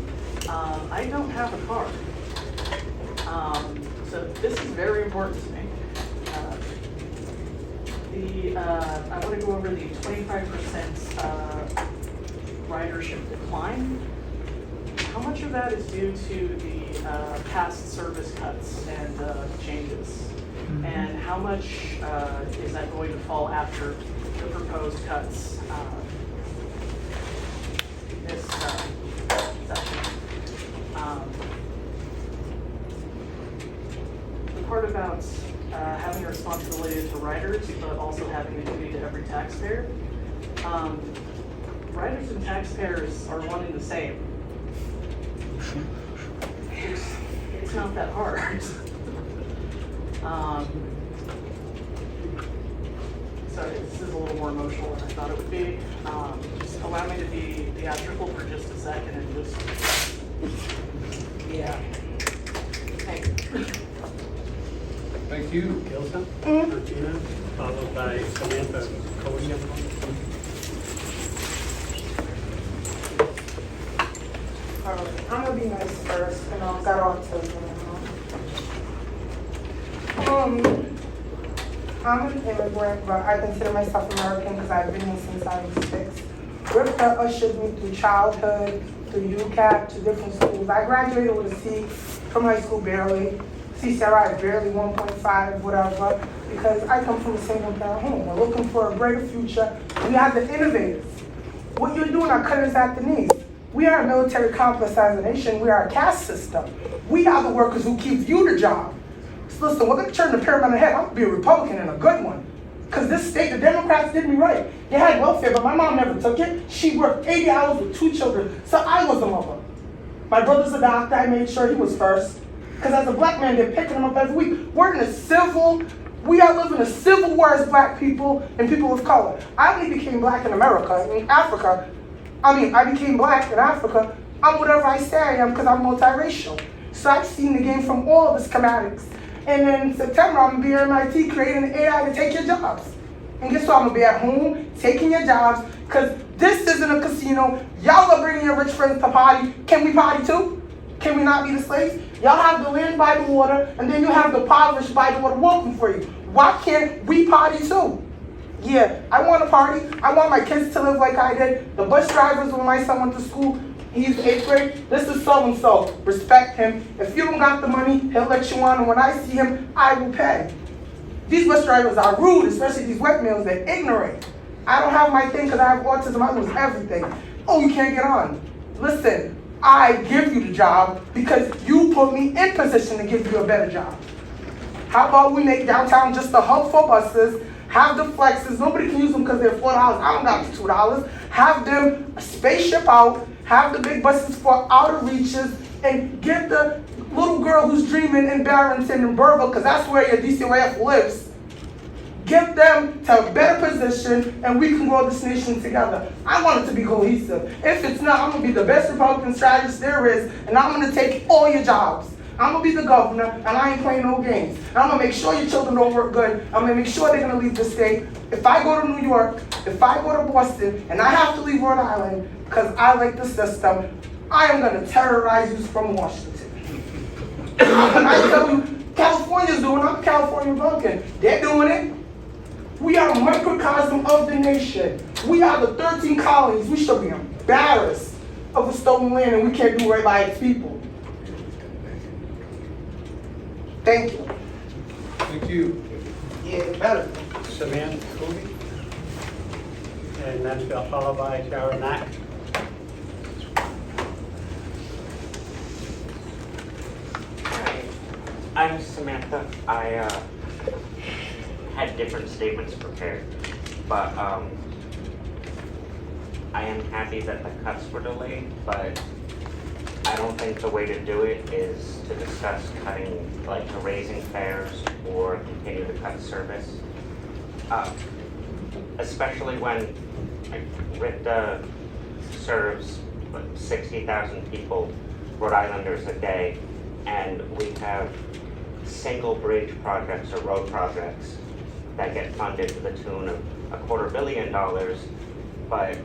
I don't have a car. So this is very important to me. I want to go over the 25% ridership decline. How much of that is due to the past service cuts and changes? And how much is that going to fall after the proposed cuts this session? The part about having a responsibility to riders, but also having a duty to every taxpayer. Riders and taxpayers are one and the same. It's not that hard. Sorry, this is a little more emotional than I thought it would be. Just allow me to be theatrical for just a second and just, yeah. Thank you. Thank you. Gilson, Martina, followed by Samantha Cody. I'm gonna be nice first, and I'll get on to it. I'm an immigrant, but I consider myself American because I've been here since I was 6. RIPTA ushered me through childhood, through UCAT, to different schools. I graduated with a C from high school barely. CCRI barely 1.5, whatever, because I come from a single parent home. We're looking for a brighter future. We have the innovators. What you're doing are cutters at the knees. We are a military complex as a nation. We are a caste system. We are the workers who keep you the job. So listen, we're going to turn the pyramid on the head. I'm going to be a Republican and a good one. Because this state, the Democrats did me right. They had welfare, but my mom never took it. She worked 80 hours with 2 children, so I was a mother. My brother's a doctor. I made sure he was first. Because as a black man, they're picking him up every week. We're in we are living a civil war as black people and people of color. I only became black in America, in Africa. I became black in Africa. I'm whatever I say I am because I'm multiracial. So I've seen the game from all the schematics. And then in September, I'm going to be at MIT creating an AI to take your jobs. And guess what? I'm going to be at home taking your jobs because this isn't a casino. Y'all are bringing your rich friends to party. Can we party too? Can we not be the slaves? Y'all have the land by the water, and then you have the impoverished by the water working for you. Why can't we party too? Yeah, I want to party. I want my kids to live like I did. The bus drivers when my son went to school, he's 8th grade. This is so-and-so. Respect him. If you don't got the money, he'll let you on, and when I see him, I will pay. These bus drivers are rude, especially these white males. They're ignorant. I don't have my thing because I have autism. I lose everything. Oh, you can't get on. Listen, I give you the job because you put me in position to give you a better job. How about we make downtown just a hub for buses, have the flexes, nobody can use them because they're $4, I don't got the $2, have them spaceship out, have the big buses for outer reaches, and give the little girl who's dreaming in Barrington and Burville, because that's where your DCOF lives, get them to a better position, and we can grow this nation together. I want it to be cohesive. If it's not, I'm going to be the best Republican strategist there is, and I'm going to take all your jobs. I'm going to be the governor, and I ain't playing no games. And I'm going to make sure your children don't work good. I'm going to make sure they're going to leave the state. If I go to New York, if I go to Boston, and I have to leave Rhode Island because I like the system, I am going to terrorize you from Washington. And I tell you, California's doing it. I'm a California Republican. They're doing it. We are a microcosm of the nation. We are the 13 colonies. We should be embarrassed of the stolen land, and we can't do right by its people. Thank you. Thank you. Yeah, better. Samantha Cody. And then followed by Tara Mack. I'm Samantha. I had different statements prepared, but I am happy that the cuts were delayed, but I don't think the way to do it is to discuss cutting, like raising fares or continue to cut service. Especially when RIPTA serves 60,000 people, Rhode Islanders, a day, and we have single bridge projects or road projects that get funded to the tune of $250 million, but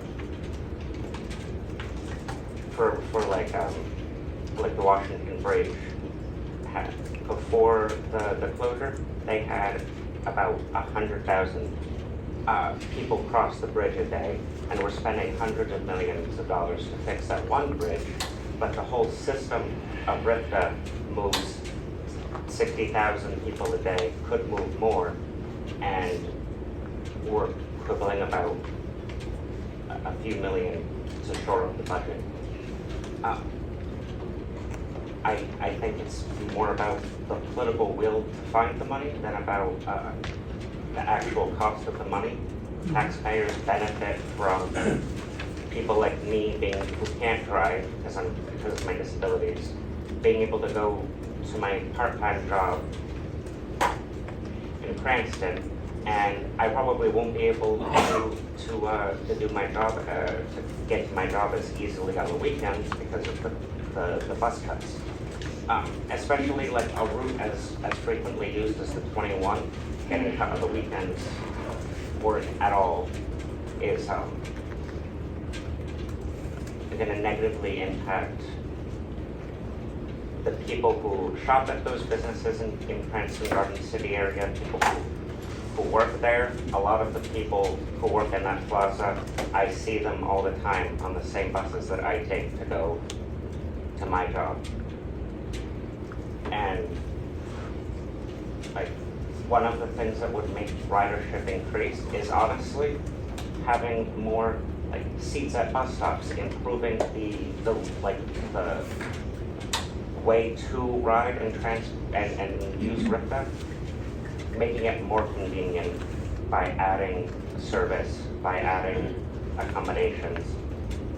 for like the Washington Bridge, before the closure, they had about 100,000 people cross the bridge a day, and we're spending hundreds of millions of dollars to fix that one bridge, but the whole system of RIPTA moves 60,000 people a day, could move more, and we're quibbling about a few million to shore up the budget. I think it's more about the political will to find the money than about the actual cost of the money. Taxpayers benefit from people like me who can't drive because of my disabilities, being able to go to my part-time job in Cranston, and I probably won't be able to do my job, to get to my job as easily on the weekends because of the bus cuts. Especially like a route as frequently used as the 21, getting cut on the weekends or at all is going to negatively impact the people who shop at those businesses in Cranston Garden City area, people who work there. A lot of the people who work in that plaza, I see them all the time on the same buses that I take to go to my job. And like one of the things that would make ridership increase is honestly having more like seats at bus stops, improving the way to ride and use RIPTA, making it more convenient by adding service, by adding accommodations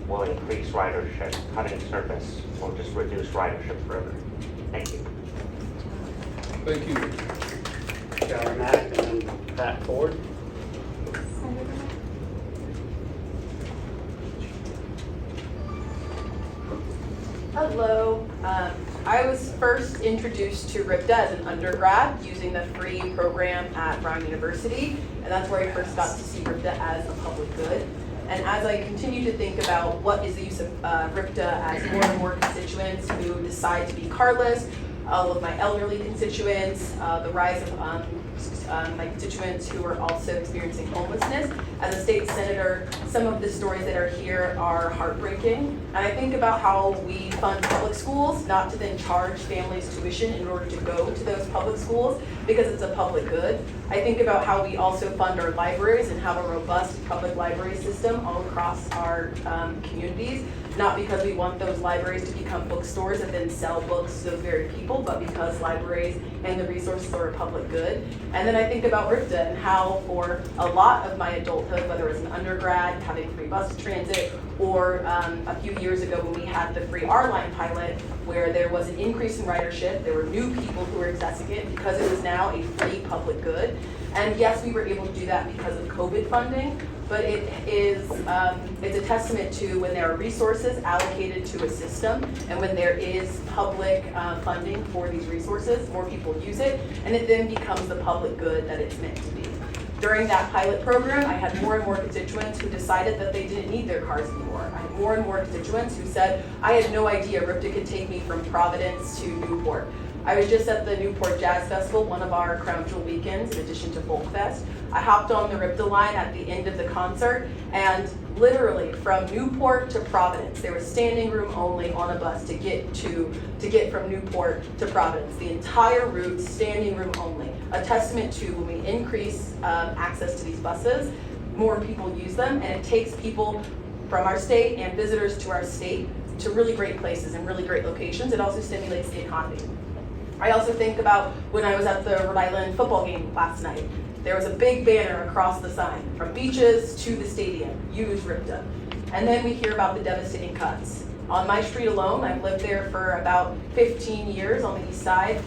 will increase ridership. Cutting service will just reduce ridership further. Thank you. Thank you. Sarah Mack and then Pat Ford. Hello. I was first introduced to RIPTA as an undergrad using the free program at Brown University, and that's where I first got to see RIPTA as a public good. And as I continue to think about what is the use of RIPTA as more and more constituents who decide to be carless, all of my elderly constituents, the rise of my constituents who are also experiencing homelessness. As a state senator, some of the stories that are here are heartbreaking. And I think about how we fund public schools, not to then charge families tuition in order to go to those public schools because it's a public good. I think about how we also fund our libraries and have a robust public library system all across our communities, not because we want those libraries to become bookstores and then sell books to those very people, but because libraries and the resources are a public good. And then I think about RIPTA and how for a lot of my adulthood, whether it was an undergrad, having free bus transit, or a few years ago when we had the free R-Line pilot, where there was an increase in ridership, there were new people who were accessing it because it was now a free public good. And yes, we were able to do that because of COVID funding, but it's a testament to when there are resources allocated to a system and when there is public funding for these resources, more people use it, and it then becomes the public good that it's meant to be. During that pilot program, I had more and more constituents who decided that they didn't need their cars anymore. I had more and more constituents who said, I had no idea RIPTA could take me from Providence to Newport. I was just at the Newport Jazz Festival, one of our Crown Jewel weekends, in addition to Folk Fest. I hopped on the RIPTA line at the end of the concert, and literally from Newport to Providence, there was standing room only on a bus to get from Newport to Providence. The entire route, standing room only. A testament to when we increase access to these buses, more people use them, and it takes people from our state and visitors to our state to really great places and really great locations. It also stimulates the economy. I also think about when I was at the Rhode Island football game last night. There was a big banner across the sign, from beaches to the stadium, use RIPTA. And then we hear about the devastating cuts. On my street alone, I've lived there for about 15 years on the east side.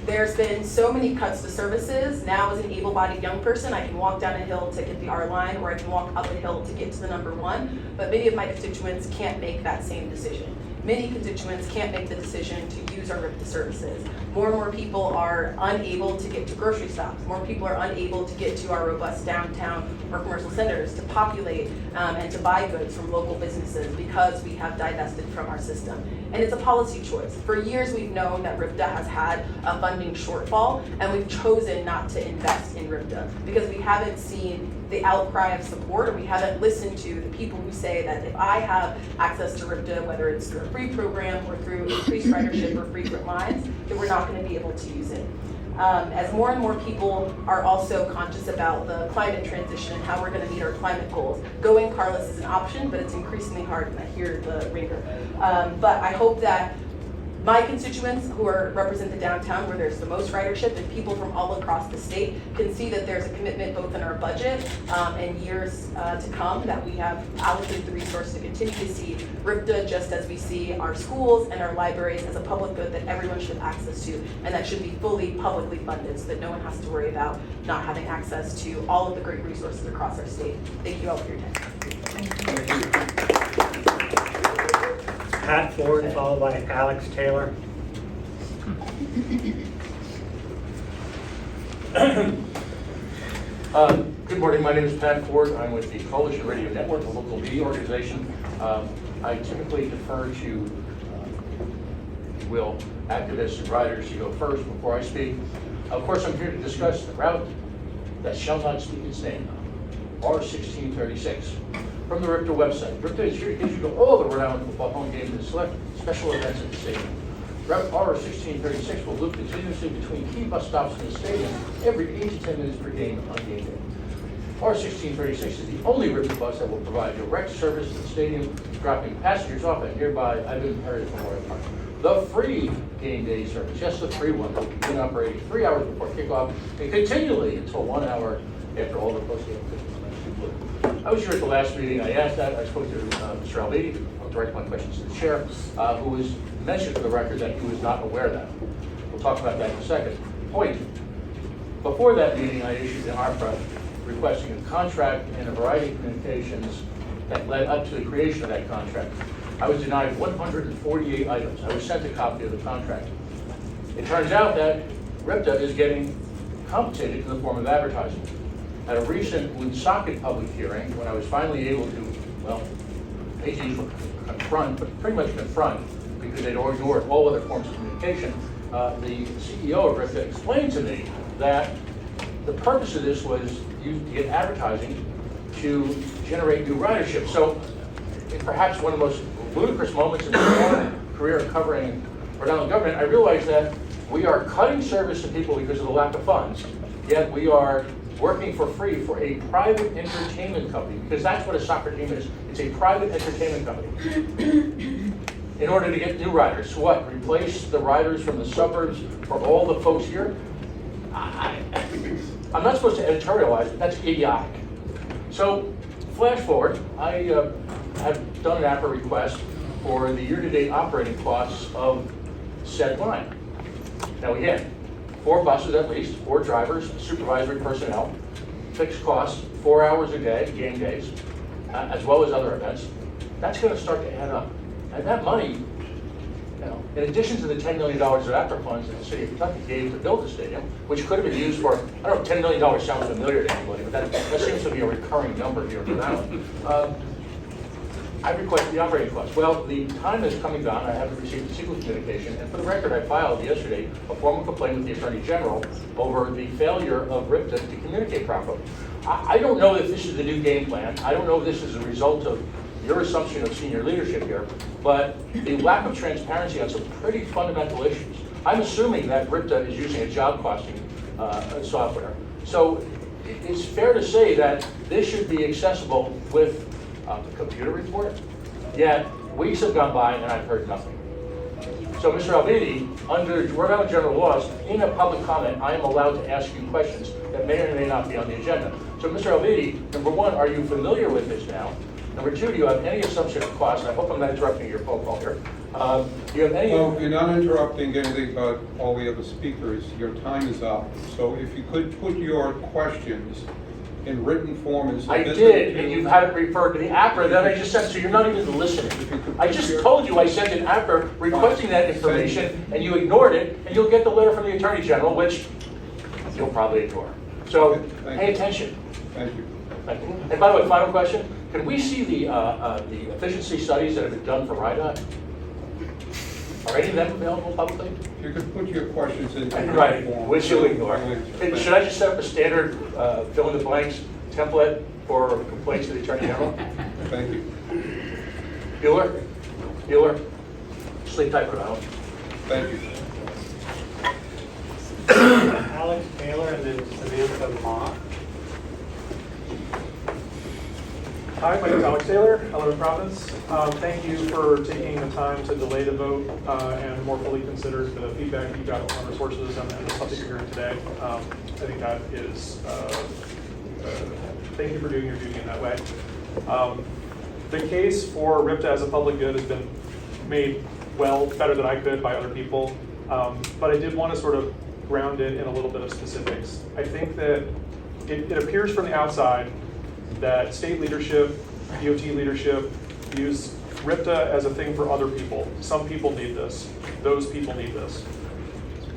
There's been so many cuts to services. Now as an able-bodied young person, I can walk down a hill to get the R line, or I can walk up a hill to get to the number 1, but many of my constituents can't make that same decision. Many constituents can't make the decision to use our RIPTA services. More and more people are unable to get to grocery stops. More people are unable to get to our robust downtown or commercial centers to populate and to buy goods from local businesses because we have divested from our system. And it's a policy choice. For years, we've known that RIPTA has had a funding shortfall, and we've chosen not to invest in RIPTA because we haven't seen the outcry of support, or we haven't listened to the people who say that if I have access to RIPTA, whether it's through a free program or through increased ridership or frequent lines, that we're not going to be able to use it. As more and more people are also conscious about the climate transition and how we're going to meet our climate goals, going carless is an option, but it's increasingly hard, and I hear the ringer. But I hope that my constituents who represent the downtown where there's the most ridership and people from all across the state can see that there's a commitment both in our budget and years to come that we have allocated the resource to continue to see RIPTA just as we see our schools and our libraries as a public good that everyone should have access to, and that should be fully publicly funded so that no one has to worry about not having access to all of the great resources across our state. Thank you all for your time. Pat Ford, followed by Alex Taylor. Good morning, my name is Pat Ford. I'm with the Coalition Radio Network, a local media organization. I typically defer to, activists and riders to go first before I speak. Of course, I'm here to discuss the route that shall not speak its name, R1636. From the RIPTA website. RIPTA is here to get you to all the Rhode Island football home games and select special events at the stadium. Route R1636 will loop continuously between key bus stops in the stadium every 8 to 10 minutes per game on game day. R1636 is the only RIPTA bus that will provide direct service to the stadium, dropping passengers off at nearby Ivan Perez Memorial Park. The free game day service, yes, the free one, will begin operating 3 hours before kickoff and continually until 1 hour after all the post-game officials. I was here at the last meeting. I asked that. I spoke to Mr. Alvedi. I'll direct my questions to the chair, who was mentioned for the record that he was not aware of that. We'll talk about that in a second. Point. Before that meeting, I issued an ARPA requesting a contract and a variety of communications that led up to the creation of that contract. I was denied 148 items. I was sent a copy of the contract. It turns out that RIPTA is getting compensated in the form of advertising. At a recent Woonsocket public hearing, when I was finally able to, well, confront, but pretty much confront, because they'd ignored all other forms of communication, the CEO of RIPTA explained to me that the purpose of this was to get advertising to generate new ridership. So, perhaps one of the most ludicrous moments in my career covering Rhode Island government, I realized that we are cutting service to people because of the lack of funds, yet we are working for free for a private entertainment company, because that's what a soccer team is. It's a private entertainment company. In order to get new riders. So what? Replace the riders from the suburbs for all the folks here? I'm not supposed to editorialize, but that's idiotic. So, flash forward, I have done an APRA request for the year-to-date operating costs of said line. Now again, 4 buses at least, 4 drivers, supervisory personnel, fixed costs, 4 hours a day, game days, as well as other events. That's going to start to add up. And that money, in addition to the $10 million of APRA funds that the city of Kentucky gave to build the stadium, which could have been used for, I don't know, $10 million sounds familiar to anybody, but that seems to be a recurring number here in Rhode Island. I request the operating costs. Well, the time is coming down. I haven't received a single communication. And for the record, I filed yesterday a formal complaint with the Attorney General over the failure of RIPTA to communicate properly. I don't know if this is the new game plan. I don't know if this is a result of your assumption of senior leadership here, but the lack of transparency on some pretty fundamental issues. I'm assuming that RIPTA is using a job costing software. So it's fair to say that this should be accessible with a computer report, yet weeks have gone by and I've heard nothing. So Mr. Alvedi, under Rhode Island general laws, in a public comment, I am allowed to ask you questions that may or may not be on the agenda. So Mr. Alvedi, number one, are you familiar with this now? Number two, do you have any assumption of cost? I hope I'm not interrupting your phone call here. Do you have any? No, you're not interrupting anything but all the other speakers. Your time is up. So if you could put your questions in written form as I did, and you've had it referred to the APRA that I just sent, so you're not even listening. I just told you I sent an APRA requesting that information, and you ignored it, and you'll get the letter from the Attorney General, which you'll probably ignore. So pay attention. Thank you. Thank you. And by the way, final question, can we see the efficiency studies that have been done for RIDOT? Are any of them available publicly? If you could put your questions in. Right, form, which you ignore. I'll answer. And should I just set up a standard fill in the blanks template for complaints to the Attorney General? Thank you. Bueller? Sleep tight, Rhode Island. Thank you. Alex Taylor and then Samantha Mock. Hi, my name is Alex Taylor. I live in Providence. Thank you for taking the time to delay the vote and more fully consider the feedback you got on resources and the subject you're hearing today. I think that is, thank you for doing your duty in that way. The case for RIPTA as a public good has been made better than I could by other people. But I did want to sort of ground it in a little bit of specifics. I think that it appears from the outside that state leadership, DOT leadership views RIPTA as a thing for other people. Some people need this. Those people need this.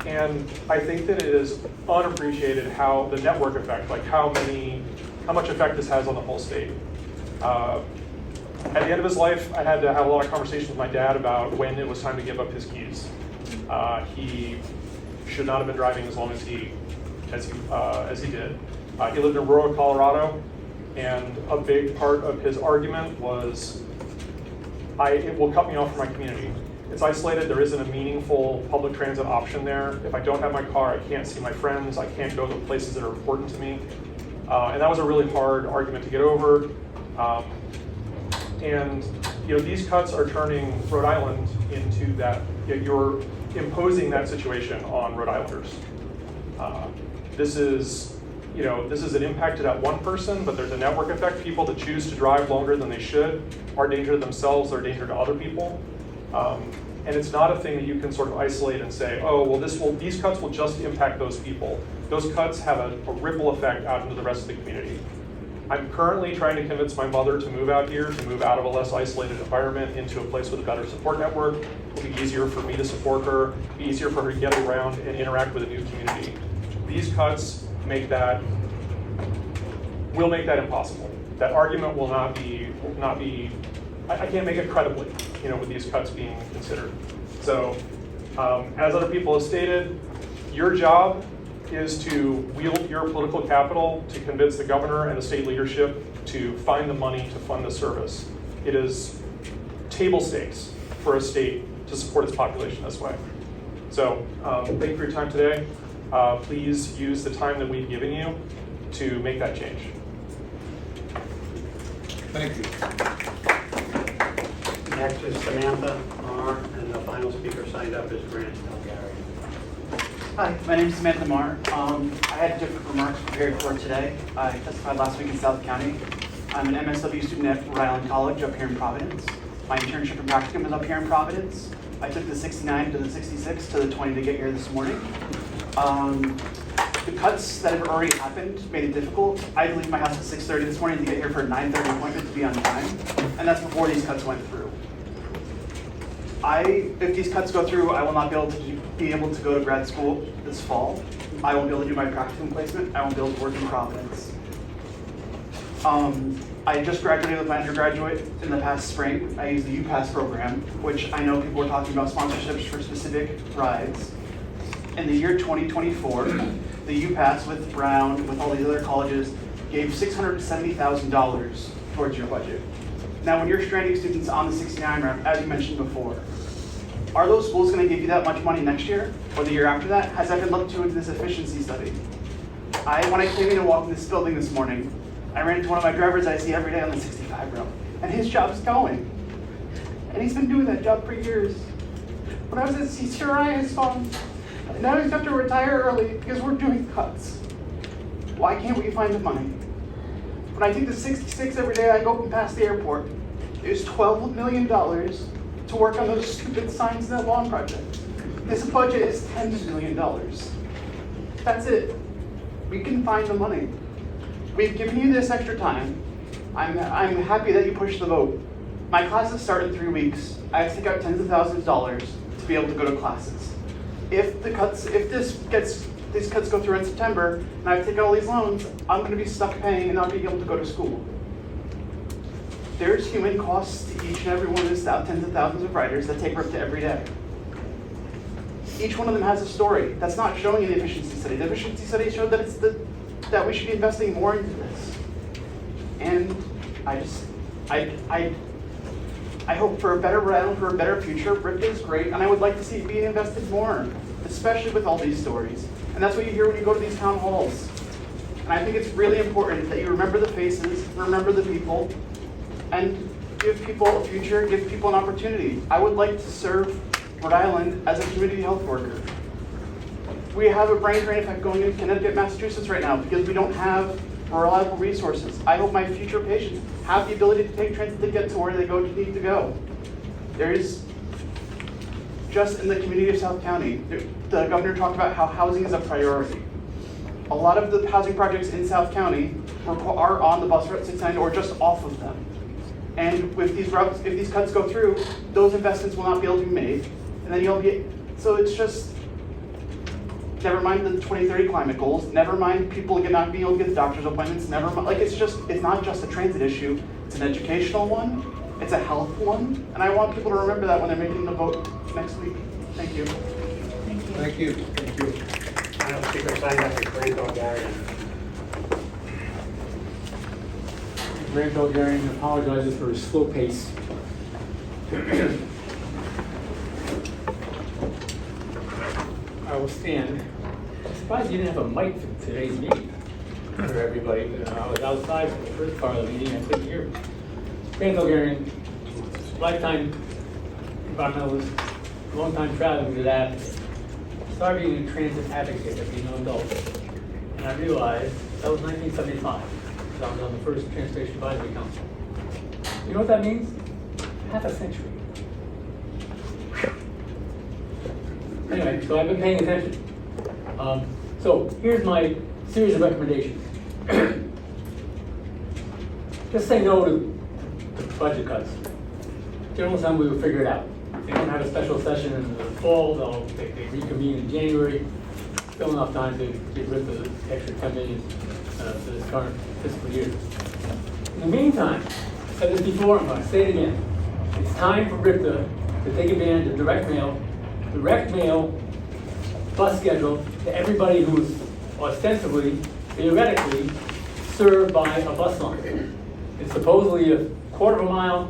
And I think that it is unappreciated how the network effect, like how much effect this has on the whole state. At the end of his life, I had to have a lot of conversations with my dad about when it was time to give up his keys. He should not have been driving as long as he did. He lived in rural Colorado, and a big part of his argument was, it will cut me off from my community. It's isolated, there isn't a meaningful public transit option there. If I don't have my car, I can't see my friends, I can't go to places that are important to me. And that was a really hard argument to get over. And these cuts are turning Rhode Island into that, you're imposing that situation on Rhode Islanders. This is an impact to that one person, but there's a network effect. People that choose to drive longer than they should are a danger to themselves, they're a danger to other people. And it's not a thing that you can sort of isolate and say, oh, well, these cuts will just impact those people. Those cuts have a ripple effect out into the rest of the community. I'm currently trying to convince my mother to move out here, to move out of a less isolated environment into a place with a better support network. It'll be easier for me to support her, be easier for her to get around and interact with a new community. These cuts will make that impossible. That argument will not be. I can't make it credibly, with these cuts being considered. So, as other people have stated, your job is to wield your political capital to convince the governor and the state leadership to find the money to fund the service. It is table stakes for a state to support its population this way. So, thank you for your time today. Please use the time that we've given you to make that change. Thank you. Next is Samantha Marr, and the final speaker signed up is Grant Elgary. Hi, my name is Samantha Marr. I had different remarks prepared for today. I testified last week in South County. I'm an MSW student at Rhode Island College up here in Providence. My internship and practicum is up here in Providence. I took the 69 to the 66 to the 20 to get here this morning. The cuts that have already happened made it difficult. I had to leave my house at 6:30 this morning to get here for a 9:30 appointment to be on time, and that's before these cuts went through. If these cuts go through, I will not be able to go to grad school this fall. I won't be able to do my practicum placement. I won't be able to work in Providence. I just graduated with my undergraduate in the past spring. I used the UPass program, which I know people were talking about sponsorships for specific rides. In the year 2024, the UPass with Brown, with all these other colleges, gave $670,000 towards your budget. Now, when you're stranding students on the 69 route, as you mentioned before, are those schools going to give you that much money next year or the year after that? Has that been looked to in this efficiency study? When I came in and walked in this building this morning, I ran into one of my drivers I see every day on the 65 route, and his job's going. And he's been doing that job for years. When I was at CCRI, his phone, and now he's got to retire early because we're doing cuts. Why can't we find the money? When I take the 66 every day, I go up and past the airport. There's $12 million to work on those stupid signs in that lawn project. This budget is $10 million. That's it. We can find the money. We've given you this extra time. I'm happy that you pushed the vote. My classes start in 3 weeks. I have to take out tens of thousands of dollars to be able to go to classes. If these cuts go through in September and I have to take out all these loans, I'm going to be stuck paying and not being able to go to school. There's human costs to each and every one of these tens of thousands of riders that take RIPTA every day. each one of them has a story. That's not showing in the efficiency study. The efficiency study showed that that we should be investing more into this. And I hope for a better Rhode Island, for a better future. RIPTA is great, and I would like to see it being invested more, especially with all these stories. And that's what you hear when you go to these town halls. And I think it's really important that you remember the faces, remember the people, and give people a future, give people an opportunity. I would like to serve Rhode Island as a community health worker. We have a brain drain effect going in Connecticut, Massachusetts right now because we don't have reliable resources. I hope my future patients have the ability to take transit to get to where they need to go. There's, just in the community of South County, the governor talked about how housing is a priority. A lot of the housing projects in South County are on the bus route 69 or just off of them. And with these routes, if these cuts go through, those investments will not be able to be made. And then you'll be, so it's just, never mind the 2030 climate goals, never mind people not being able to get the doctor's appointments, never mind, like it's not just a transit issue, it's an educational one, it's a health one, and I want people to remember that when they're making the vote next week. Thank you. Thank you. Thank you. Final speaker signed up is Grant Bulgarian. Grant Bulgarian apologizes for his slow pace. I will stand. I'm surprised you didn't have a mic for today's meeting for everybody. I was outside for the first part of the meeting. I couldn't hear. Grant Bulgarian, lifetime environmentalist, long-time traveling to that. Started being a transit advocate at being an adult. And I realized that was 1975. So I was on the first Transportation Advisory Council. You know what that means? Half a century. Anyway, so I've been paying attention. So here's my series of recommendations. Just say no to budget cuts. General Assembly will figure it out. They don't have a special session in the fall, they reconvene in January. Still enough time to get rid of the extra $10 million for this current fiscal year. In the meantime, I said this before, I'm going to say it again. It's time for RIPTA to take advantage of direct mail bus schedule to everybody who's ostensibly, theoretically, served by a bus line. It's supposedly a quarter of a mile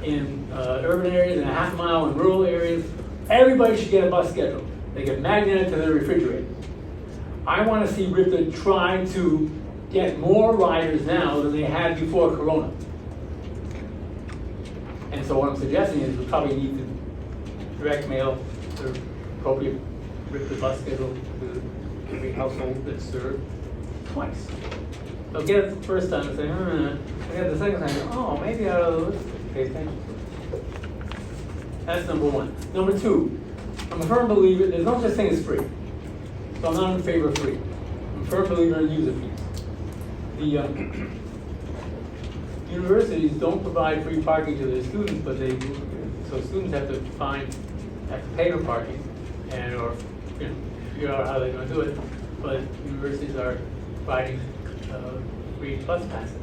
in urban areas and a half a mile in rural areas. Everybody should get a bus schedule. They get magneted to their refrigerator. I want to see RIPTA try to get more riders now than they had before Corona. And so what I'm suggesting is we probably need to direct mail the appropriate RIPTA bus schedule to every household that's served twice. They'll get it the first time and say, they get it the second time, oh, maybe I ought to pay attention. That's number one. Number two, I'm a firm believer, there's no such thing as free. So I'm not in favor of free. I'm a firm believer in user fees. The universities don't provide free parking to their students, but they do, so students have to pay for parking and or figure out how they're going to do it. But universities are providing free bus passes.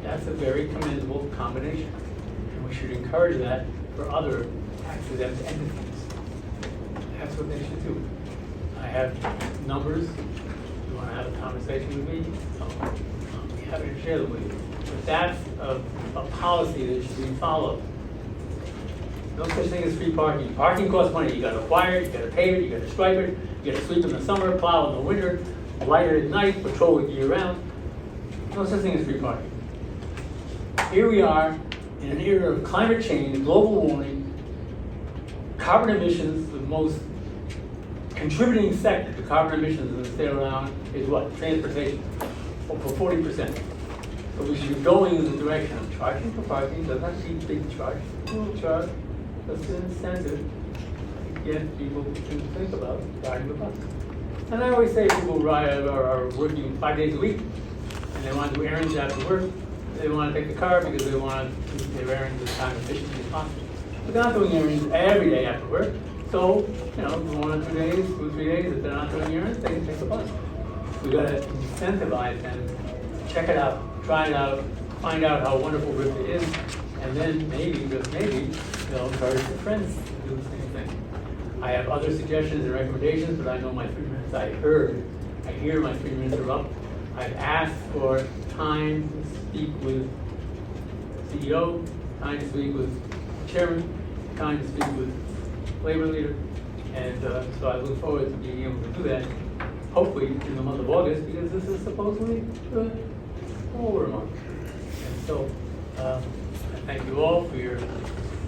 That's a very commendable combination, and we should encourage that for other tax-exempt entities. That's what they should do. I have numbers. If you want to have a conversation with me, I'll be happy to share them with you. But that's a policy that should be followed. No such thing as free parking. Parking costs money. You got to acquire it, you got to pay it, you got to stripe it, you got to sweep in the summer, plow in the winter, light it at night, patrol it year round. No such thing as free parking. Here we are in an era of climate change, global warming, carbon emissions. The most contributing sector to carbon emissions in the state of Rhode Island is what? Transportation, for 40%. So we should be going in the direction of charging for parking. Doesn't have to be a big charge, little charge. That's an incentive to get people to think about riding the bus. And I always say people are working 5 days a week, and they want to do errands after work. They want to take the car because they want to do their errands as time efficiently as possible. But they're not doing errands every day after work. So, 1 or 2 days, 2 or 3 days, if they're not doing errands, they can take the bus. We've got to incentivize them to check it out, try it out, find out how wonderful RIPTA is, and then maybe, just maybe, they'll encourage their friends to do the same thing. I have other suggestions and recommendations, but I know my 3 minutes, I hear my 3 minutes are up. I've asked for time to speak with CEO, time to speak with chairman, time to speak with labor leader. And so I look forward to being able to do that, hopefully in the month of August, because this is supposedly the over month. And so I thank you all for your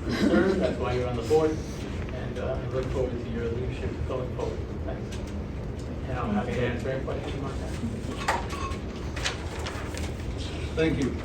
concern. That's why you're on the board. And I look forward to your leadership going forward. Thanks. And I'm happy to answer any questions you might have. Thank you.